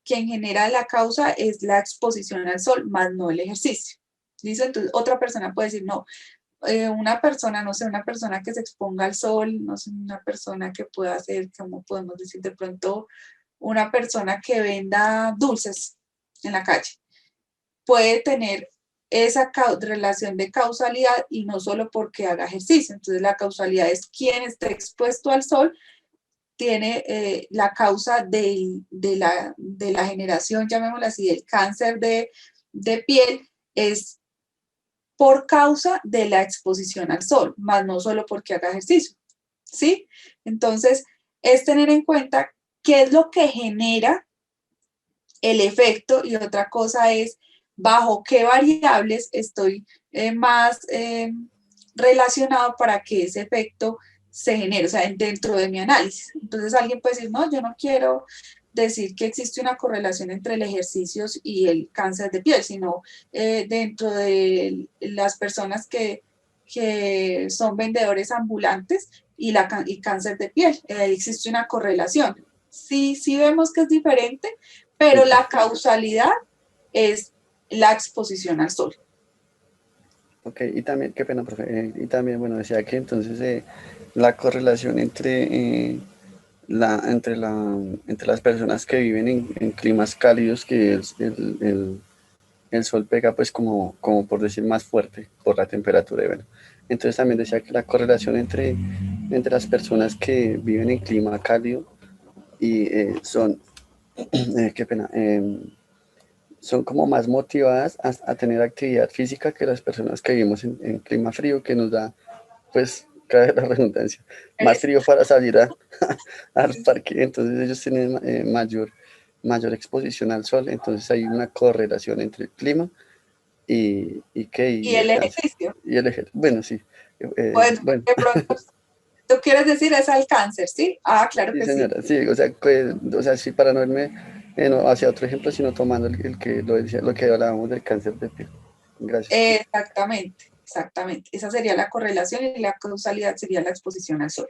A: quien genera la causa es la exposición al sol, más no el ejercicio. ¿Listo? Entonces, otra persona puede decir, no, una persona, no sé, una persona que se exponga al sol, no sé, una persona que pueda ser, como podemos decir de pronto, una persona que venda dulces en la calle, puede tener esa relación de causalidad y no solo porque haga ejercicio. Entonces la causalidad es quien esté expuesto al sol tiene la causa de la generación, llamémosla así, del cáncer de piel, es por causa de la exposición al sol, más no solo porque haga ejercicio, ¿sí? Entonces, es tener en cuenta qué es lo que genera el efecto y otra cosa es bajo qué variables estoy más relacionado para que ese efecto se genere, o sea, dentro de mi análisis. Entonces alguien puede decir, no, yo no quiero decir que existe una correlación entre el ejercicio y el cáncer de piel, sino dentro de las personas que son vendedores ambulantes y cáncer de piel. Existe una correlación. Sí, sí vemos que es diferente, pero la causalidad es la exposición al sol.
D: Ok, y también, qué pena, profe, y también, bueno, decía que entonces la correlación entre las personas que viven en climas cálidos, que el sol pega pues como por decir más fuerte por la temperatura, y bueno, entonces también decía que la correlación entre las personas que viven en clima cálido y son, qué pena, son como más motivadas a tener actividad física que las personas que vivimos en clima frío, que nos da, pues, cabe la redundancia, más frío para salir al parque. Entonces ellos tienen mayor exposición al sol. Entonces hay una correlación entre el clima y
A: el ejercicio.
D: Y el ejercicio. Bueno, sí.
A: Pues,
D: Bueno.
A: de pronto, ¿Tú quieres decir es al cáncer, sí? Ah, claro
D: Sí,
A: que sí.
D: señora, sí, o sea, sí, para no irme no hacia otro ejemplo, sino tomando el que lo decía, lo que hablábamos del cáncer de piel. Gracias.
A: Exactamente, exactamente. Esa sería la correlación y la causalidad sería la exposición al sol.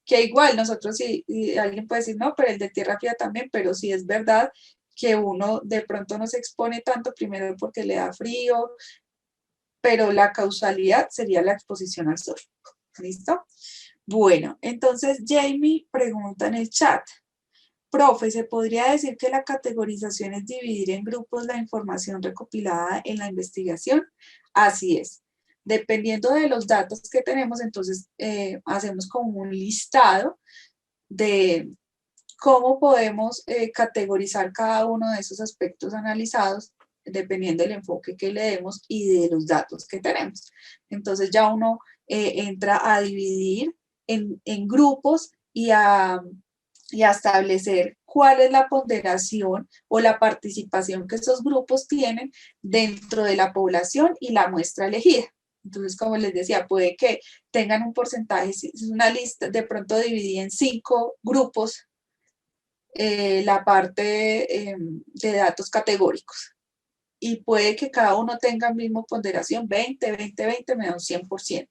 A: Que igual nosotros, sí, y alguien puede decir, no, pero el de tierra fría también, pero sí es verdad que uno de pronto no se expone tanto, primero porque le da frío, pero la causalidad sería la exposición al sol. ¿Listo? Bueno, entonces Jamie pregunta en el chat, profe, ¿se podría decir que la categorización es dividir en grupos la información recopilada en la investigación? Así es. Dependiendo de los datos que tenemos, entonces hacemos como un listado de cómo podemos categorizar cada uno de esos aspectos analizados dependiendo del enfoque que le demos y de los datos que tenemos. Entonces ya uno entra a dividir en grupos y a establecer cuál es la ponderación o la participación que esos grupos tienen dentro de la población y la muestra elegida. Entonces, como les decía, puede que tengan un porcentaje, si es una lista, de pronto dividida en 5 grupos, la parte de datos categóricos. Y puede que cada uno tenga mismo ponderación, 20, 20, 20, me da un 100%.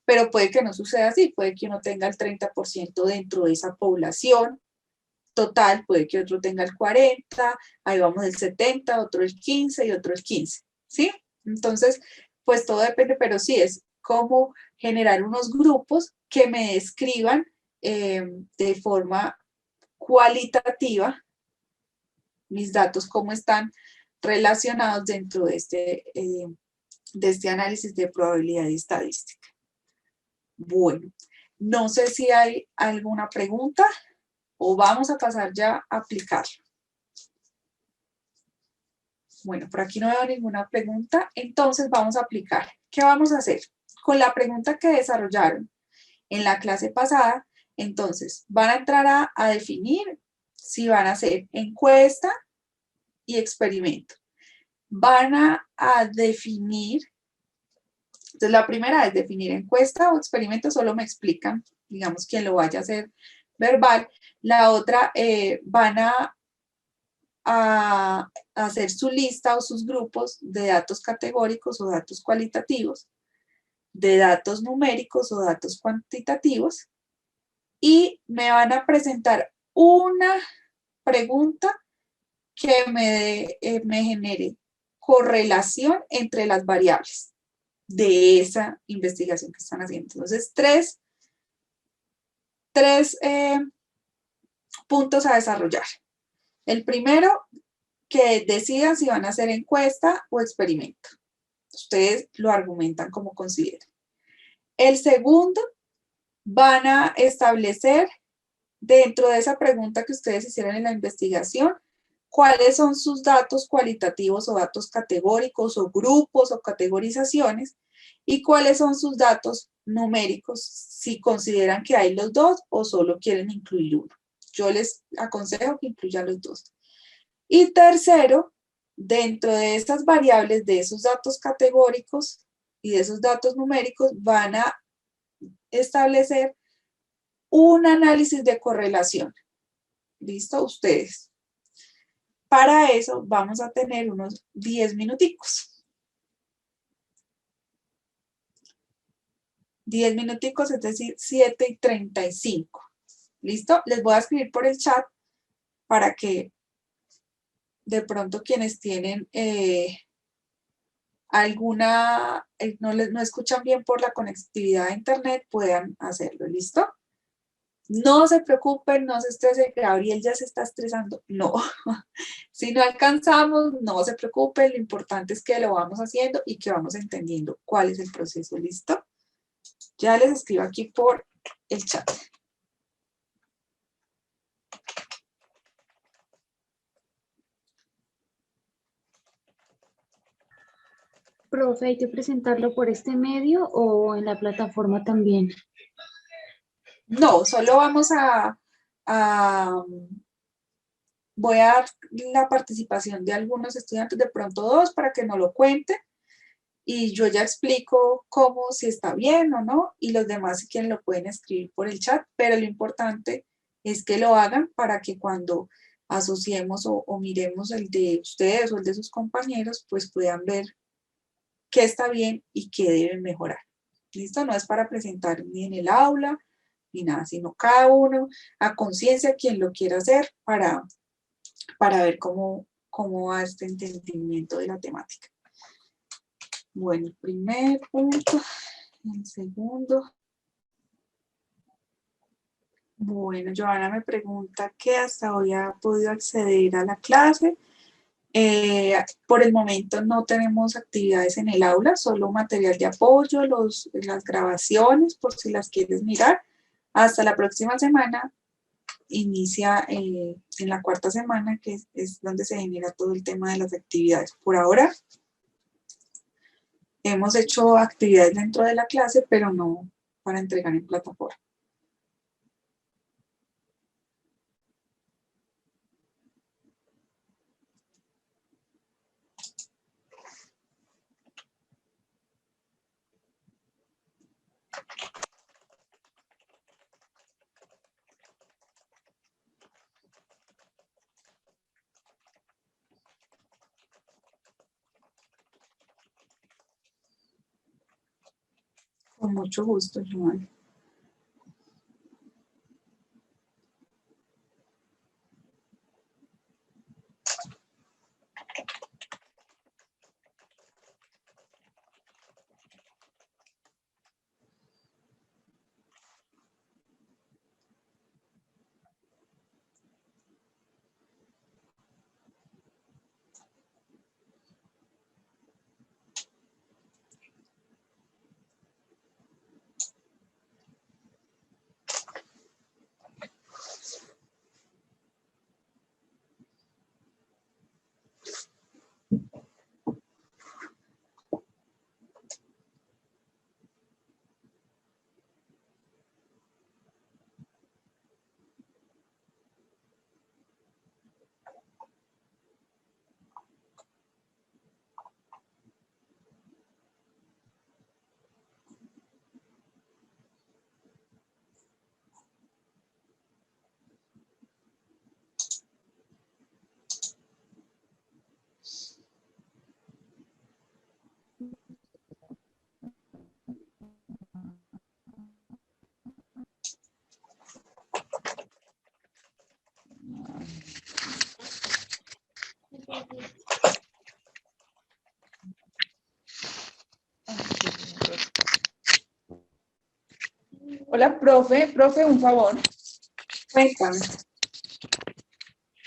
A: Pero puede que no suceda así, puede que uno tenga el 30% dentro de esa población total, puede que otro tenga el 40, ahí vamos el 70, otro el 15 y otro el 15, ¿sí? Entonces, pues todo depende, pero sí es cómo generar unos grupos que me describan de forma cualitativa mis datos, cómo están relacionados dentro de este análisis de probabilidad y estadística. Bueno, no sé si hay alguna pregunta o vamos a pasar ya a aplicarlo. Bueno, por aquí no veo ninguna pregunta, entonces vamos a aplicar. ¿Qué vamos a hacer? Con la pregunta que desarrollaron en la clase pasada, entonces van a entrar a definir si van a hacer encuesta y experimento. Van a definir, entonces la primera es definir encuesta o experimento, solo me explican, digamos, quien lo vaya a hacer verbal. La otra, van a hacer su lista o sus grupos de datos categóricos o datos cualitativos, de datos numéricos o datos cuantitativos, y me van a presentar una pregunta que me genere correlación entre las variables de esa investigación que están haciendo. Entonces, tres puntos a desarrollar. El primero, que decidan si van a hacer encuesta o experimento. Ustedes lo argumentan como consideren. El segundo, van a establecer dentro de esa pregunta que ustedes hicieron en la investigación, cuáles son sus datos cualitativos o datos categóricos o grupos o categorizaciones y cuáles son sus datos numéricos, si consideran que hay los dos o solo quieren incluir uno. Yo les aconsejo que incluyan los dos. Y tercero, dentro de estas variables, de esos datos categóricos y de esos datos numéricos, van a establecer un análisis de correlación. ¿Listo? Ustedes. Para eso vamos a tener unos 10 minuticos. 10 minuticos, es decir, 7:35. ¿Listo? Les voy a escribir por el chat para que de pronto quienes tienen no escuchan bien por la conectividad a internet puedan hacerlo. ¿Listo? No se preocupen, no se estresen, Gabriel ya se está estresando. No, si no alcanzamos, no se preocupen, lo importante es que lo vamos haciendo y que vamos entendiendo cuál es el proceso. ¿Listo? Ya les escribo aquí por el chat.
E: Profe, ¿hay que presentarlo por este medio o en la plataforma también?
A: No, solo vamos voy a dar la participación de algunos estudiantes, de pronto 2, para que no lo cuenten. y yo ya explico cómo, si está bien o no, y los demás si quieren lo pueden escribir por el chat, pero lo importante es que lo hagan para que cuando asociemos o miremos el de ustedes o el de sus compañeros, pues puedan ver qué está bien y qué deben mejorar. ¿Listo? No es para presentar ni en el aula ni nada, sino cada uno a conciencia quien lo quiera hacer para ver cómo va este entendimiento de la temática. Bueno, el primer punto, el segundo. Bueno, Joana me pregunta que hasta hoy ha podido acceder a la clase. Por el momento no tenemos actividades en el aula, solo material de apoyo, las grabaciones, por si las quieres mirar. Hasta la próxima semana inicia en la cuarta semana, que es donde se genera todo el tema de las actividades. Por ahora hemos hecho actividades dentro de la clase, pero no para entregar en plataforma. Con mucho gusto, Joan.
F: Hola, profe, un favor.
A: Cuéntame.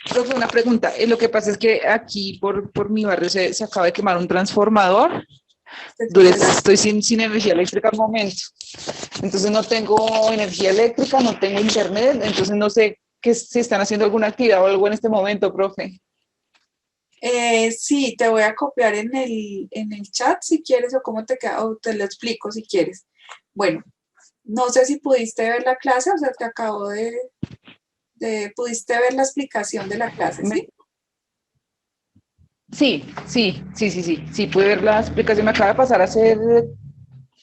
F: Profe, una pregunta. Lo que pasa es que aquí por mi barrio se acaba de quemar un transformador. Estoy sin energía eléctrica al momento. Entonces no tengo energía eléctrica, no tengo internet, entonces no sé si están haciendo alguna actividad o algo en este momento, profe.
A: Sí, te voy a copiar en el chat si quieres o cómo te queda, o te lo explico si quieres. Bueno, no sé si pudiste ver la clase, o sea, te acabo pudiste ver la explicación de la clase, ¿sí?
F: Sí, pude ver la explicación, me acaba de pasar hace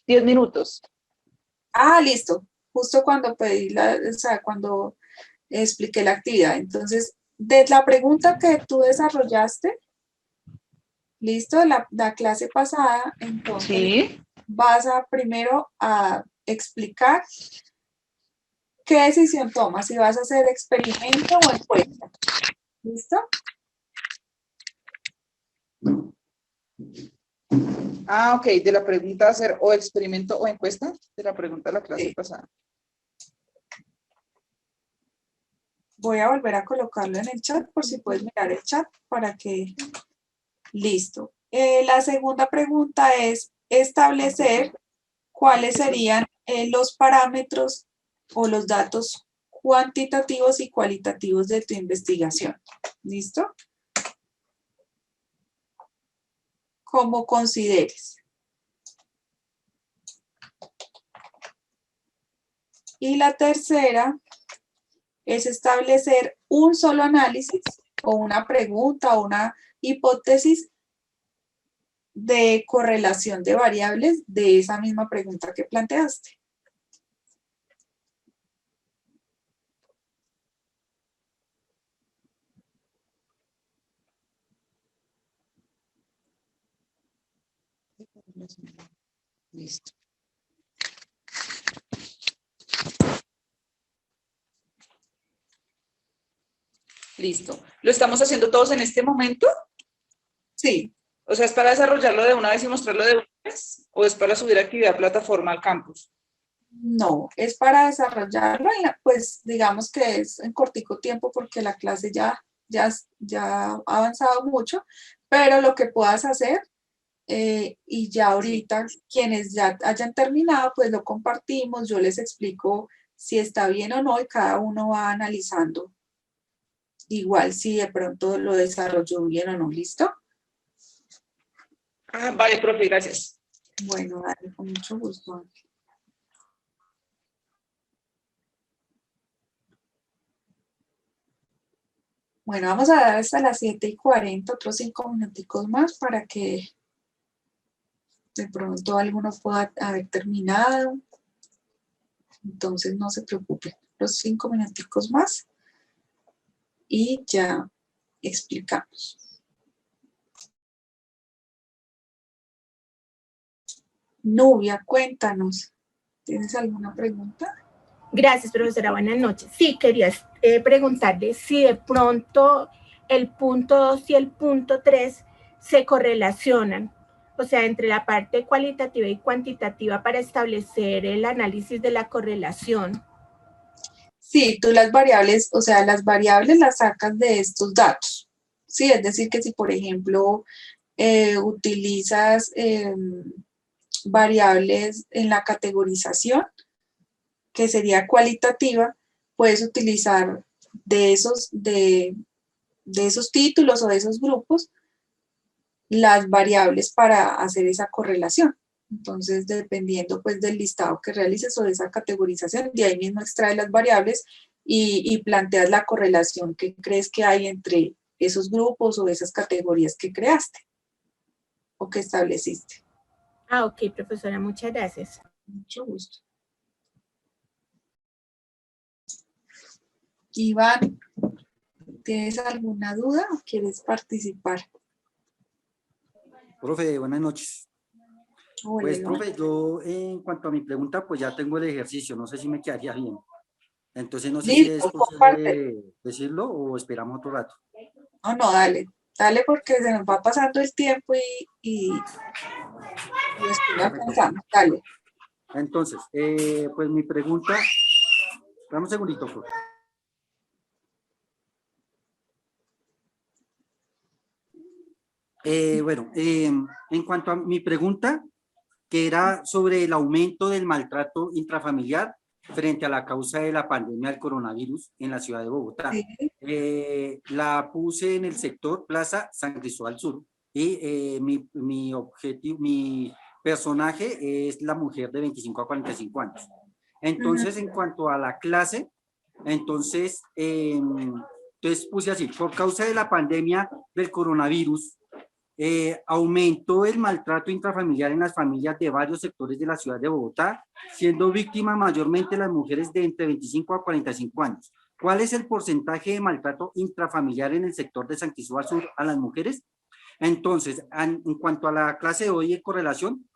F: 10 minutos.
A: Ah, listo. Justo cuando o sea, cuando expliqué la actividad. Entonces, de la pregunta que tú desarrollaste, listo, la clase pasada, entonces
F: Sí.
A: vas primero a explicar qué decisión tomas, si vas a hacer experimento o encuesta. ¿Listo?
F: Ah, ok, de la pregunta hacer o experimento o encuesta, de la pregunta de la clase
A: Sí.
F: pasada.
A: Voy a volver a colocarlo en el chat por si puedes mirar el chat para que... Listo. La segunda pregunta es establecer cuáles serían los parámetros o los datos cuantitativos y cualitativos de tu investigación. ¿Listo? Como consideres. Y la tercera es establecer un solo análisis o una pregunta o una hipótesis de correlación de variables de esa misma pregunta que planteaste.
F: Listo. Listo. ¿Lo estamos haciendo todos en este momento?
A: Sí.
F: O sea, ¿es para desarrollarlo de una vez y mostrarlo de una vez? ¿O es para subir actividad a plataforma al campus?
A: No, es para desarrollarlo, pues digamos que es en cortico tiempo porque la clase ya ha avanzado mucho, pero lo que puedas hacer, y ya ahorita quienes ya hayan terminado, pues lo compartimos, yo les explico si está bien o no y cada uno va analizando igual si de pronto lo desarrolló bien o no. ¿Listo?
F: Ah, vale, profe, gracias.
A: Bueno, dale, con mucho gusto. Bueno, vamos a dar hasta las 7:40, otros 5 minuticos más para que de pronto alguno pueda haber terminado. Entonces no se preocupen, los 5 minuticos más y ya explicamos. Nubia, cuéntanos, ¿tienes alguna pregunta?
G: Gracias, profesora. Buenas noches. Sí, quería preguntarle si de pronto el punto 2 y el punto 3 se correlacionan, o sea, entre la parte cualitativa y cuantitativa para establecer el análisis de la correlación.
A: Sí, tú las variables, o sea, las variables las sacas de estos datos. Sí, es decir, que si por ejemplo utilizas variables en la categorización, que sería cualitativa, puedes utilizar de esos títulos o de esos grupos las variables para hacer esa correlación. Entonces, dependiendo pues del listado que realices o de esa categorización, de ahí mismo extraes las variables y planteas la correlación que crees que hay entre esos grupos o esas categorías que creaste o que estableciste.
G: Ah, ok, profesora, muchas gracias.
A: Mucho gusto. Iván, ¿tienes alguna duda o quieres participar?
H: Profe, buenas noches.
A: Hola,
H: Pues,
A: Iván.
H: profe, yo en cuanto a mi pregunta, pues ya tengo el ejercicio, no sé si me quedaría bien. Entonces, no sé si es posible decirlo o esperamos otro rato.
A: No, dale porque se nos va pasando el tiempo y después la pensamos, dale.
H: Entonces, pues mi pregunta, dame un segundito, profe. Bueno, en cuanto a mi pregunta, que era sobre el aumento del maltrato intrafamiliar frente a la causa de la pandemia del coronavirus en la ciudad de Bogotá. Sí. La puse en el sector Plaza San Cristóbal Sur y mi objetivo, mi personaje es la mujer de 25 a 45 años. Entonces, en cuanto a la clase, entonces puse así, por causa de la pandemia del coronavirus, aumentó el maltrato intrafamiliar en las familias de varios sectores de la ciudad de Bogotá, siendo víctimas mayormente las mujeres de entre 25 a 45 años. ¿Cuál es el porcentaje de maltrato intrafamiliar en el sector de San Cristóbal Sur a las mujeres? Entonces, en cuanto a la clase de hoy en correlación,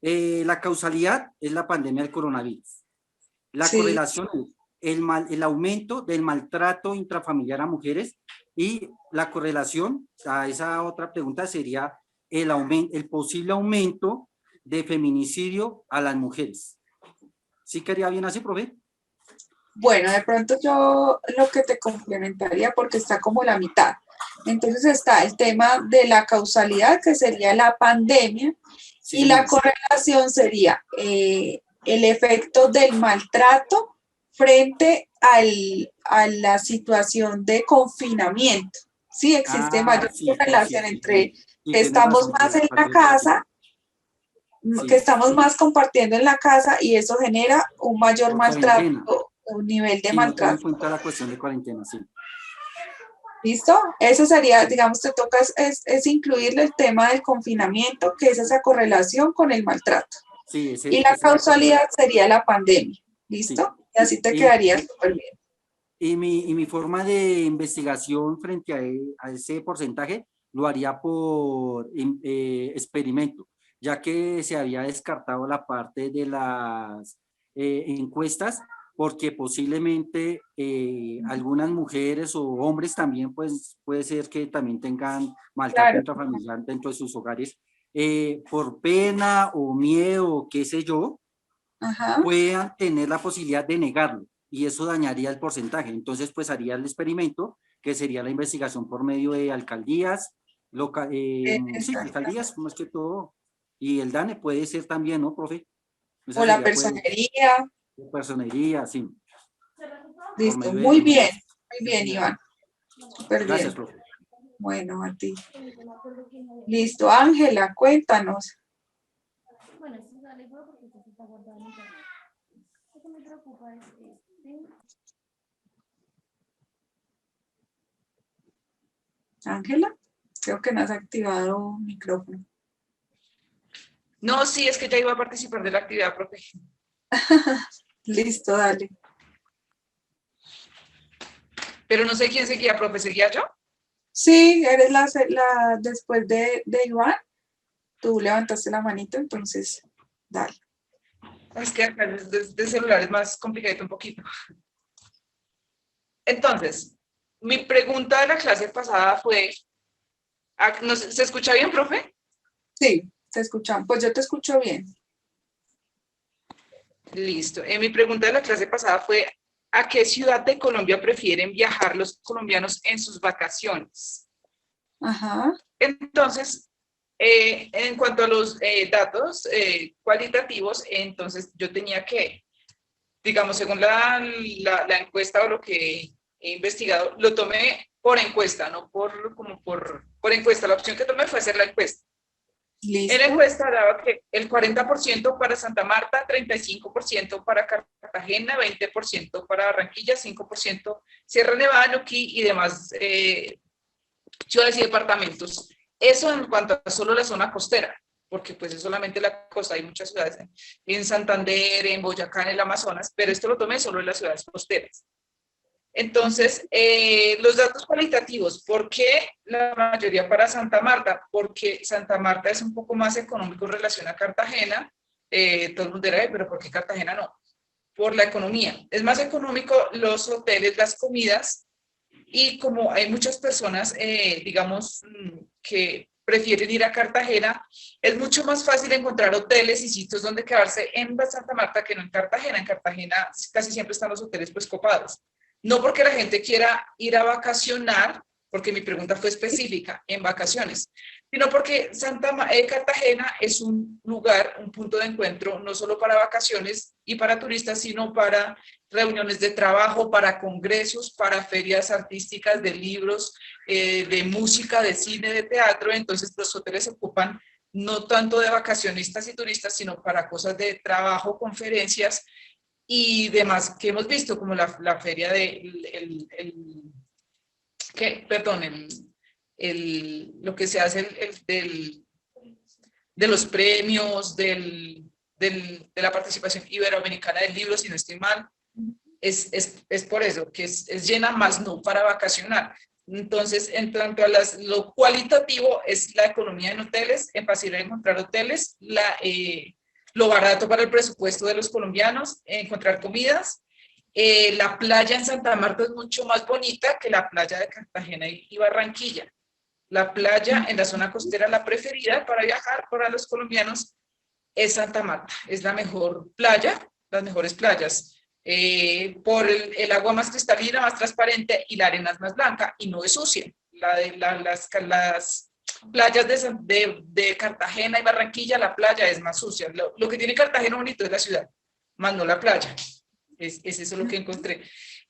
H: la causalidad es la pandemia del coronavirus. La correlación es el aumento del maltrato intrafamiliar a mujeres. Y la correlación a esa otra pregunta sería el posible aumento de feminicidio a las mujeres. ¿Sí quedaría bien así, profe?
A: Bueno, de pronto yo lo que te complementaría, porque está como la mitad. Entonces está el tema de la causalidad, que sería la pandemia, sí, y la correlación sería el efecto del maltrato frente a la situación de confinamiento. Sí, existe mayor correlación entre que estamos más en la casa, que estamos más compartiendo en la casa y eso genera un mayor maltrato, un nivel de maltrato.
H: No en cuenta la cuestión de cuarentena, sí.
A: ¿Listo? Eso sería, digamos, te toca es incluirle el tema del confinamiento, que es esa correlación con el maltrato.
H: Sí,
A: Y la causalidad sería la pandemia. ¿Listo?
H: Sí.
A: Y así te quedaría súper bien.
H: Y mi forma de investigación frente a ese porcentaje lo haría por experimento, ya que se había descartado la parte de las encuestas, porque posiblemente algunas mujeres o hombres también, pues puede ser que también tengan maltrato intrafamiliar dentro de sus hogares, por pena o miedo o qué sé yo, puedan tener la posibilidad de negarlo. Y eso dañaría el porcentaje. Entonces, pues haría el experimento, que sería la investigación por medio de alcaldías, sí, alcaldías, más que todo, y el DANE puede ser también, ¿no, profe? Esa
A: o la
H: sería,
A: personería.
H: Personería, sí.
A: Listo, muy bien, Iván. Súper bien.
H: Gracias, profe.
A: Bueno, a ti. Listo, Ángela, cuéntanos.
I: Bueno, sí, dale, porque se está guardando. Lo que me preocupa es
A: Ángela, creo que no has activado micrófono.
F: No, sí, es que ya iba a participar de la actividad, profe.
A: Listo, dale.
F: Pero no sé quién seguía, profe, ¿seguía yo? Sí,
A: eres la después de Iván. Tú levantaste la manito, entonces, dale.
F: Es que acá de celular es más complicado un poquito. Entonces, mi pregunta de la clase pasada fue, ¿se escucha bien, profe?
A: Sí, te escuchamos. Pues yo te escucho bien.
F: Listo. Mi pregunta de la clase pasada fue, ¿a qué ciudad de Colombia prefieren viajar los colombianos en sus vacaciones?
A: Ajá.
F: Entonces, en cuanto a los datos cualitativos, entonces yo tenía que, digamos, según la encuesta o lo que he investigado, lo tomé por encuesta, no por encuesta. La opción que tomé fue hacer la encuesta.
A: ¿Listo?
F: En la encuesta daba que el 40% para Santa Marta, 35% para Cartagena, 20% para Barranquilla, 5% Sierra Nevada, Nuquí y demás ciudades y departamentos. Eso en cuanto a solo la zona costera, porque pues es solamente la costa, hay muchas ciudades en Santander, en Boyacá, en el Amazonas, pero esto lo tomé solo en las ciudades costeras. Entonces, los datos cualitativos, ¿por qué la mayoría para Santa Marta? Porque Santa Marta es un poco más económico en relación a Cartagena, todo el mundo dirá, pero ¿por qué Cartagena no? Por la economía. Es más económico los hoteles, las comidas, y como hay muchas personas, digamos, que prefieren ir a Cartagena, es mucho más fácil encontrar hoteles y sitios donde quedarse en Santa Marta que no en Cartagena. En Cartagena casi siempre están los hoteles pues copados. No porque la gente quiera ir a vacacionar, porque mi pregunta fue específica, en vacaciones, sino porque Cartagena es un lugar, un punto de encuentro, no solo para vacaciones y para turistas, sino para reuniones de trabajo, para congresos, para ferias artísticas, de libros, de música, de cine, de teatro. Entonces los hoteles se ocupan no tanto de vacacionistas y turistas, sino para cosas de trabajo, conferencias y demás que hemos visto, como la feria lo que se hace de los premios, de la participación iberoamericana del libro, si no estoy mal, es por eso, que es llena, más no para vacacionar. Entonces, en cuanto a lo cualitativo, es la economía en hoteles, en facilidad de encontrar hoteles, lo barato para el presupuesto de los colombianos, encontrar comidas. La playa en Santa Marta es mucho más bonita que la playa de Cartagena y Barranquilla. La playa en la zona costera, la preferida para viajar para los colombianos, es Santa Marta. Es la mejor playa, las mejores playas, por el agua más cristalina, más transparente, y la arena es más blanca y no es sucia. Las playas de Cartagena y Barranquilla, la playa es más sucia. Lo que tiene Cartagena bonito es la ciudad, más no la playa. Es eso lo que encontré.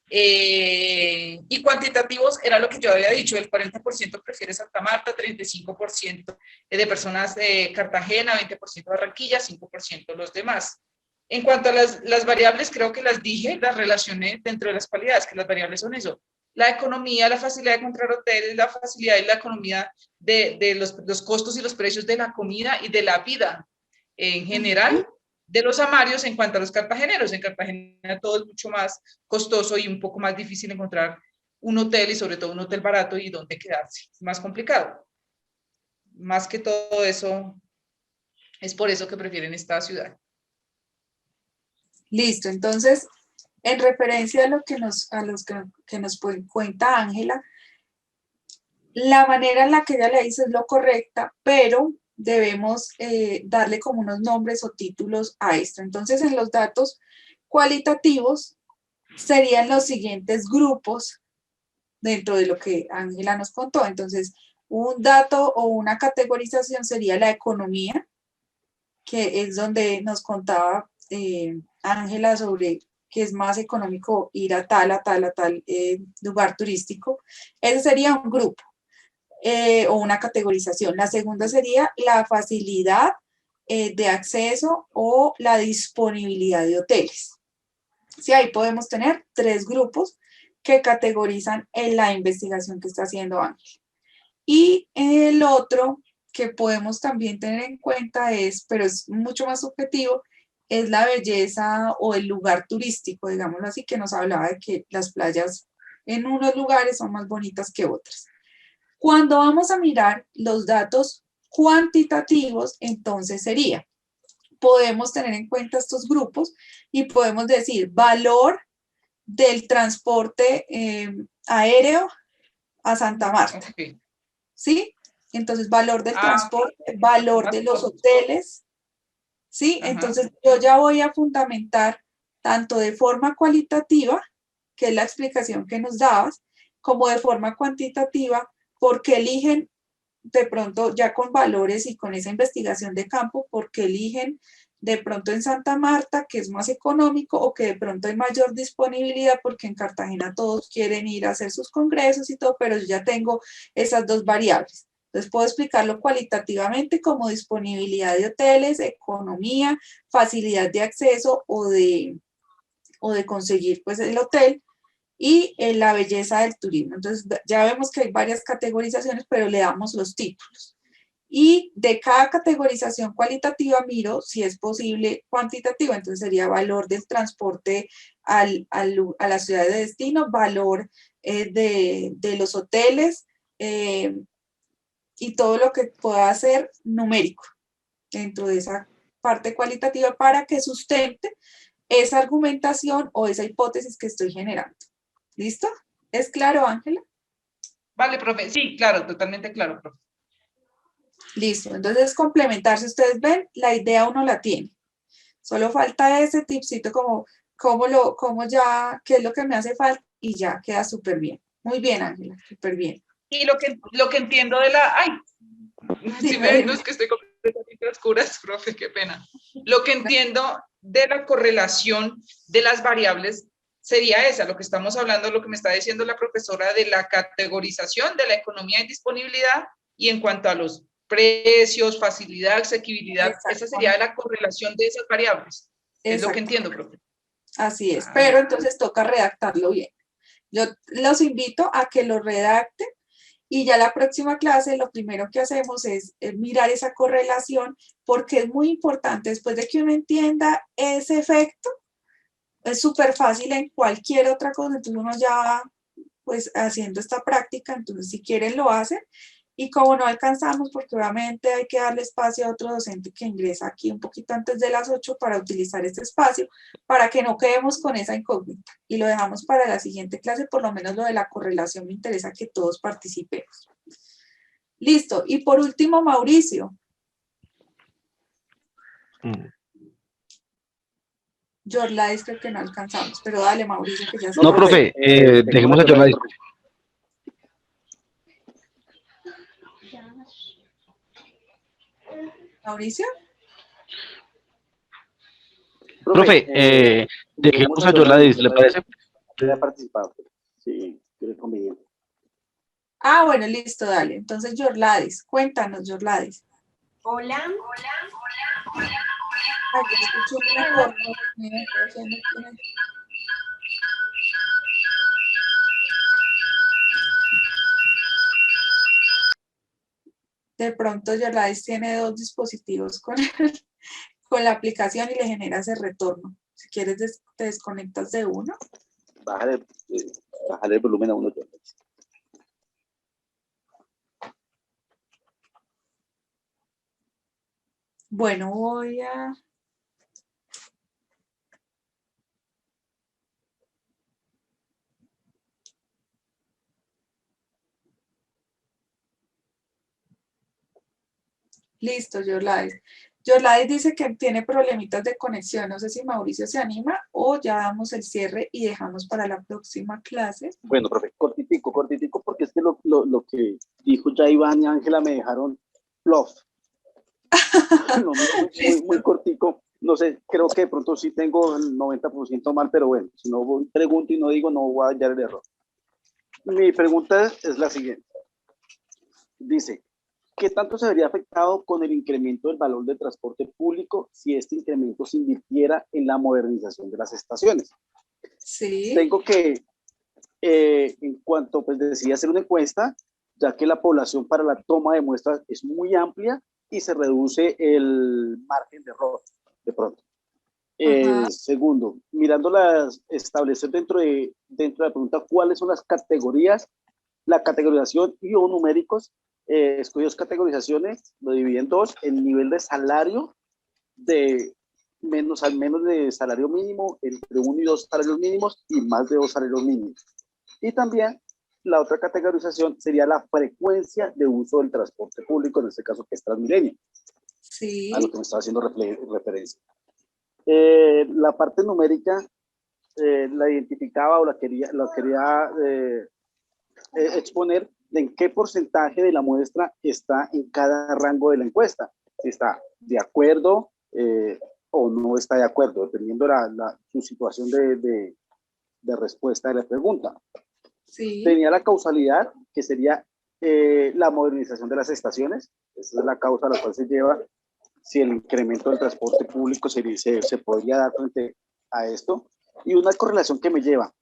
F: Y cuantitativos era lo que yo había dicho, el 40% prefiere Santa Marta, 35% de personas de Cartagena, 20% Barranquilla, 5% los demás. En cuanto a las variables, creo que las dije, las relacioné dentro de las cualidades, que las variables son eso: la economía, la facilidad de encontrar hoteles, la facilidad y la economía de los costos y los precios de la comida y de la vida en general de los amarios en cuanto a los cartageneros. En Cartagena todo es mucho más costoso y un poco más difícil encontrar un hotel y sobre todo un hotel barato y dónde quedarse. Es más complicado. Más que todo eso, es por eso que prefieren esta ciudad.
A: Listo, entonces, en referencia a lo que nos cuenta Ángela, la manera en la que ella le dice es lo correcta, pero debemos darle como unos nombres o títulos a esto. Entonces, en los datos cualitativos serían los siguientes grupos dentro de lo que Ángela nos contó. Entonces, un dato o una categorización sería la economía, que es donde nos contaba Ángela sobre que es más económico ir a tal lugar turístico. Ese sería un grupo o una categorización. La segunda sería la facilidad de acceso o la disponibilidad de hoteles. Sí, ahí podemos tener 3 grupos que categorizan en la investigación que está haciendo Ángel. Y el otro que podemos también tener en cuenta es, pero es mucho más subjetivo, es la belleza o el lugar turístico, digámoslo así, que nos hablaba de que las playas en unos lugares son más bonitas que otras. Cuando vamos a mirar los datos cuantitativos, entonces sería, podemos tener en cuenta estos grupos y podemos decir valor del transporte aéreo a Santa Marta.
F: Okay.
A: ¿Sí? Entonces, valor del transporte, valor de los hoteles, ¿sí? Entonces, yo ya voy a fundamentar tanto de forma cualitativa, que es la explicación que nos dabas, como de forma cuantitativa, porque eligen de pronto ya con valores y con esa investigación de campo, porque eligen de pronto en Santa Marta, que es más económico, o que de pronto hay mayor disponibilidad, porque en Cartagena todos quieren ir a hacer sus congresos y todo, pero yo ya tengo esas 2 variables. Entonces puedo explicarlo cualitativamente como disponibilidad de hoteles, economía, facilidad de acceso o de conseguir pues el hotel, y la belleza del turismo. Entonces ya vemos que hay varias categorizaciones, pero le damos los títulos. Y de cada categorización cualitativa miro si es posible cuantitativa, entonces sería valor del transporte a la ciudad de destino, valor de los hoteles y todo lo que pueda ser numérico dentro de esa parte cualitativa para que sustente esa argumentación o esa hipótesis que estoy generando. ¿Listo? ¿Es claro, Ángela?
F: Vale, profe. Sí, claro, totalmente claro, profe.
A: Listo. Entonces, complementar, si ustedes ven, la idea uno la tiene. Solo falta ese tipcito como qué es lo que me hace falta y ya queda súper bien. Muy bien, Ángela, súper bien.
F: Y lo que entiendo de la... Ay,
A: Sí,
F: si ven, no es que estoy completamente a oscuras, profe, qué pena. Lo que entiendo de la correlación de las variables sería esa, lo que estamos hablando, lo que me está diciendo la profesora de la categorización de la economía y disponibilidad, y en cuanto a los precios, facilidad, asequibilidad, esa sería la correlación de esas variables. Es lo que entiendo, profe.
A: Así es, pero entonces toca redactarlo bien. Yo los invito a que lo redacten y ya la próxima clase lo primero que hacemos es mirar esa correlación, porque es muy importante después de que uno entienda ese efecto. Es súper fácil en cualquier otra cosa, entonces uno ya va pues haciendo esta práctica, entonces si quieren lo hacen, y como no alcanzamos, porque obviamente hay que darle espacio a otro docente que ingresa aquí un poquito antes de las 8 para utilizar este espacio, para que no quedemos con esa incógnita, y lo dejamos para la siguiente clase, por lo menos lo de la correlación me interesa que todos participemos. Listo, y por último, Mauricio. Yorladis creo que no alcanzamos, pero dale, Mauricio, que ya está.
J: No, profe, dejemos a Yorladis.
A: ¿Mauricio?
J: Profe, dejemos a Yorladis, ¿le parece?
K: Voy a participar, sí, es conveniente.
A: Ah, bueno, listo, dale. Entonces, Yorladis, cuéntanos, Yorladis.
G: Hola.
A: Ay, yo escucho mejor, ¿no? De pronto Yolais tiene dos dispositivos con, con la aplicación y le genera ese retorno. Si quieres, te desconectas de uno.
K: Bájale el volumen a uno.
A: Bueno, voy a... Listo, Yolais. Yolais dice que tiene problemitas de conexión. No sé si Mauricio se anima o ya damos el cierre y dejamos para la próxima clase.
K: Bueno, profe, cortitico, porque es que lo que dijo ya Iván y Ángela me dejaron plof. Lo mío muy cortico. No sé, creo que de pronto sí tengo el 90% mal, pero bueno, si no pregunto y no digo, no voy a hallar el error. Mi pregunta es la siguiente. Dice, ¿qué tanto se vería afectado con el incremento del valor del transporte público si este incremento se invirtiera en la modernización de las estaciones?
A: Sí.
K: Tengo que, en cuanto pues decidí hacer una encuesta, ya que la población para la toma de muestras es muy amplia y se reduce el margen de error de pronto. Segundo, establecer dentro de la pregunta cuáles son las categorías, la categorización y o numéricos. Escogí dos categorizaciones, lo dividí en dos: el nivel de salario de menos de salario mínimo, entre 1 y 2 salarios mínimos y más de 2 salarios mínimos. Y también la otra categorización sería la frecuencia de uso del transporte público, en este caso que es Transmilenio,
A: sí,
K: a lo que me estaba haciendo referencia. La parte numérica la identificaba o la quería exponer de en qué porcentaje de la muestra está en cada rango de la encuesta, si está de acuerdo o no está de acuerdo, dependiendo su situación de respuesta de la pregunta.
A: Sí.
K: Tenía la causalidad, que sería la modernización de las estaciones. Esa es la causa a la cual se lleva si el incremento del transporte público se podría dar frente a esto. Y una correlación que me lleva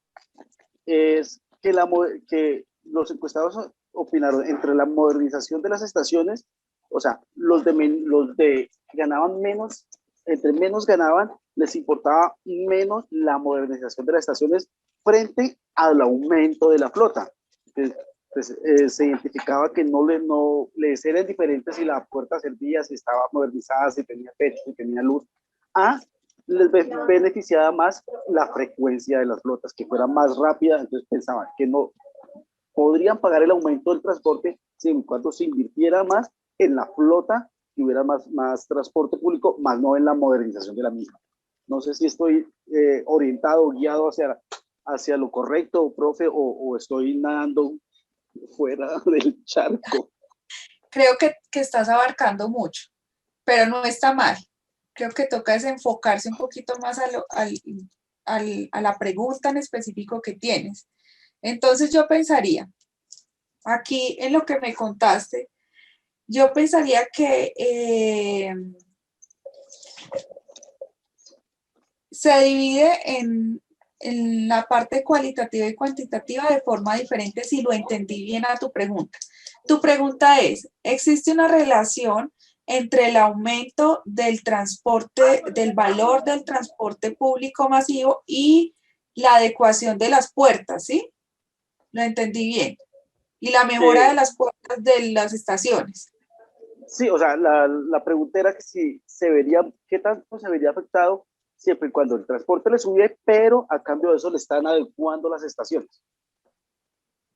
K: es que los encuestados opinaron entre la modernización de las estaciones, o sea, los de ganaban menos, entre menos ganaban, les importaba menos la modernización de las estaciones frente al aumento de la flota. Se identificaba que no les era indiferente si la puerta servía, si estaba modernizada, si tenía techo, si tenía luz. Les beneficiaba más la frecuencia de las flotas, que fuera más rápida. Entonces pensaban que no podrían pagar el aumento del transporte siempre y cuando se invirtiera más en la flota y hubiera más transporte público, más no en la modernización de la misma. No sé si estoy orientado, guiado hacia lo correcto, profe, o estoy nadando fuera del charco.
A: Creo que estás abarcando mucho, pero no está mal. Creo que toca es enfocarse un poquito más a la pregunta en específico que tienes. Entonces yo pensaría, aquí en lo que me contaste, yo pensaría que se divide en la parte cualitativa y cuantitativa de forma diferente, si lo entendí bien a tu pregunta. Tu pregunta es, ¿existe una relación entre el aumento del transporte, del valor del transporte público masivo y la adecuación de las puertas, ¿sí? Lo entendí bien. Y la mejora de las puertas de las estaciones.
K: Sí, o sea, la pregunta era que si qué tanto se vería afectado siempre y cuando el transporte le sube, pero a cambio de eso le están adecuando las estaciones.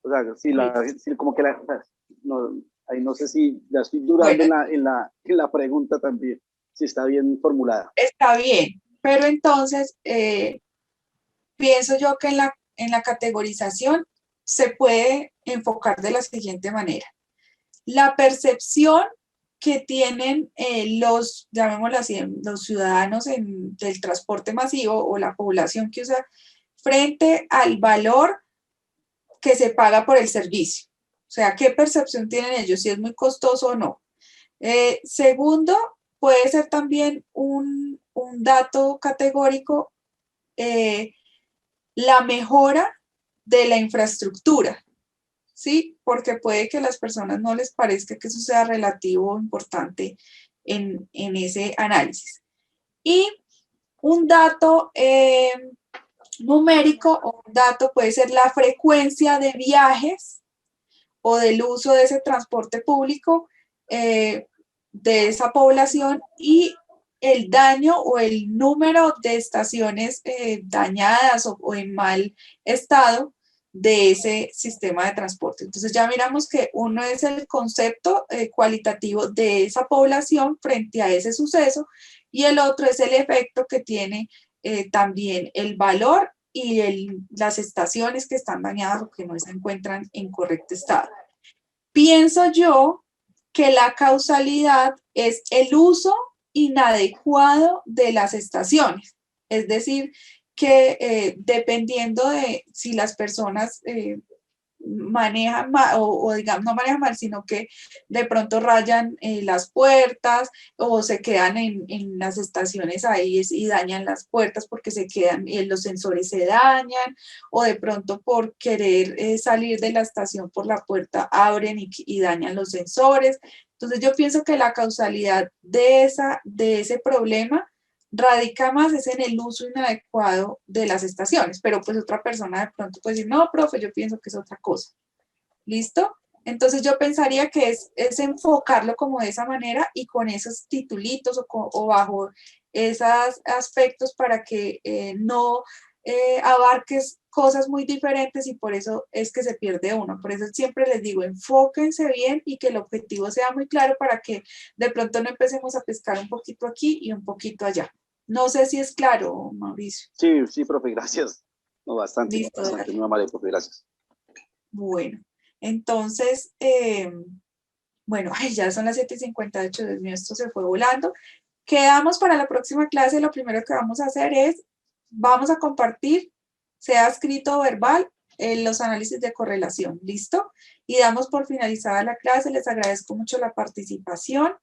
K: O sea, si como que ahí no sé si ya estoy durando en la pregunta también, si está bien formulada.
A: Está bien, pero entonces pienso yo que en la categorización se puede enfocar de la siguiente manera. La percepción que tienen llamémoslo así, los ciudadanos del transporte masivo o la población que usa frente al valor que se paga por el servicio. O sea, ¿qué percepción tienen ellos? Si es muy costoso o no. Segundo, puede ser también un dato categórico, la mejora de la infraestructura, ¿sí? Porque puede que a las personas no les parezca que eso sea relativo o importante en ese análisis. Y un dato numérico o un dato puede ser la frecuencia de viajes o del uso de ese transporte público de esa población y el daño o el número de estaciones dañadas o en mal estado de ese sistema de transporte. Entonces ya miramos que uno es el concepto cualitativo de esa población frente a ese suceso y el otro es el efecto que tiene también el valor y las estaciones que están dañadas o que no se encuentran en correcto estado. Pienso yo que la causalidad es el uso inadecuado de las estaciones. Es decir, que dependiendo de si las personas manejan mal, o digamos, no manejan mal, sino que de pronto rayan las puertas o se quedan en las estaciones ahí y dañan las puertas porque se quedan, los sensores se dañan, o de pronto por querer salir de la estación por la puerta abren y dañan los sensores. Entonces yo pienso que la causalidad de ese problema radica más es en el uso inadecuado de las estaciones, pero pues otra persona de pronto puede decir, no, profe, yo pienso que es otra cosa. ¿Listo? Entonces yo pensaría que es enfocarlo como de esa manera y con esos titulitos o bajo esos aspectos para que no abarques cosas muy diferentes y por eso es que se pierde uno. Por eso siempre les digo, enfóquense bien y que el objetivo sea muy claro para que de pronto no empecemos a pescar un poquito aquí y un poquito allá. No sé si es claro, Mauricio.
K: Sí, sí, profe, gracias. No, bastante,
A: Listo,
K: bastante, muy amable, profe, gracias.
A: Bueno, entonces, bueno, ay, ya son las 7:58, Dios mío, esto se fue volando. Quedamos para la próxima clase, lo primero que vamos a hacer es, vamos a compartir, sea escrito o verbal, los análisis de correlación, ¿listo? Y damos por finalizada la clase, les agradezco mucho la participación.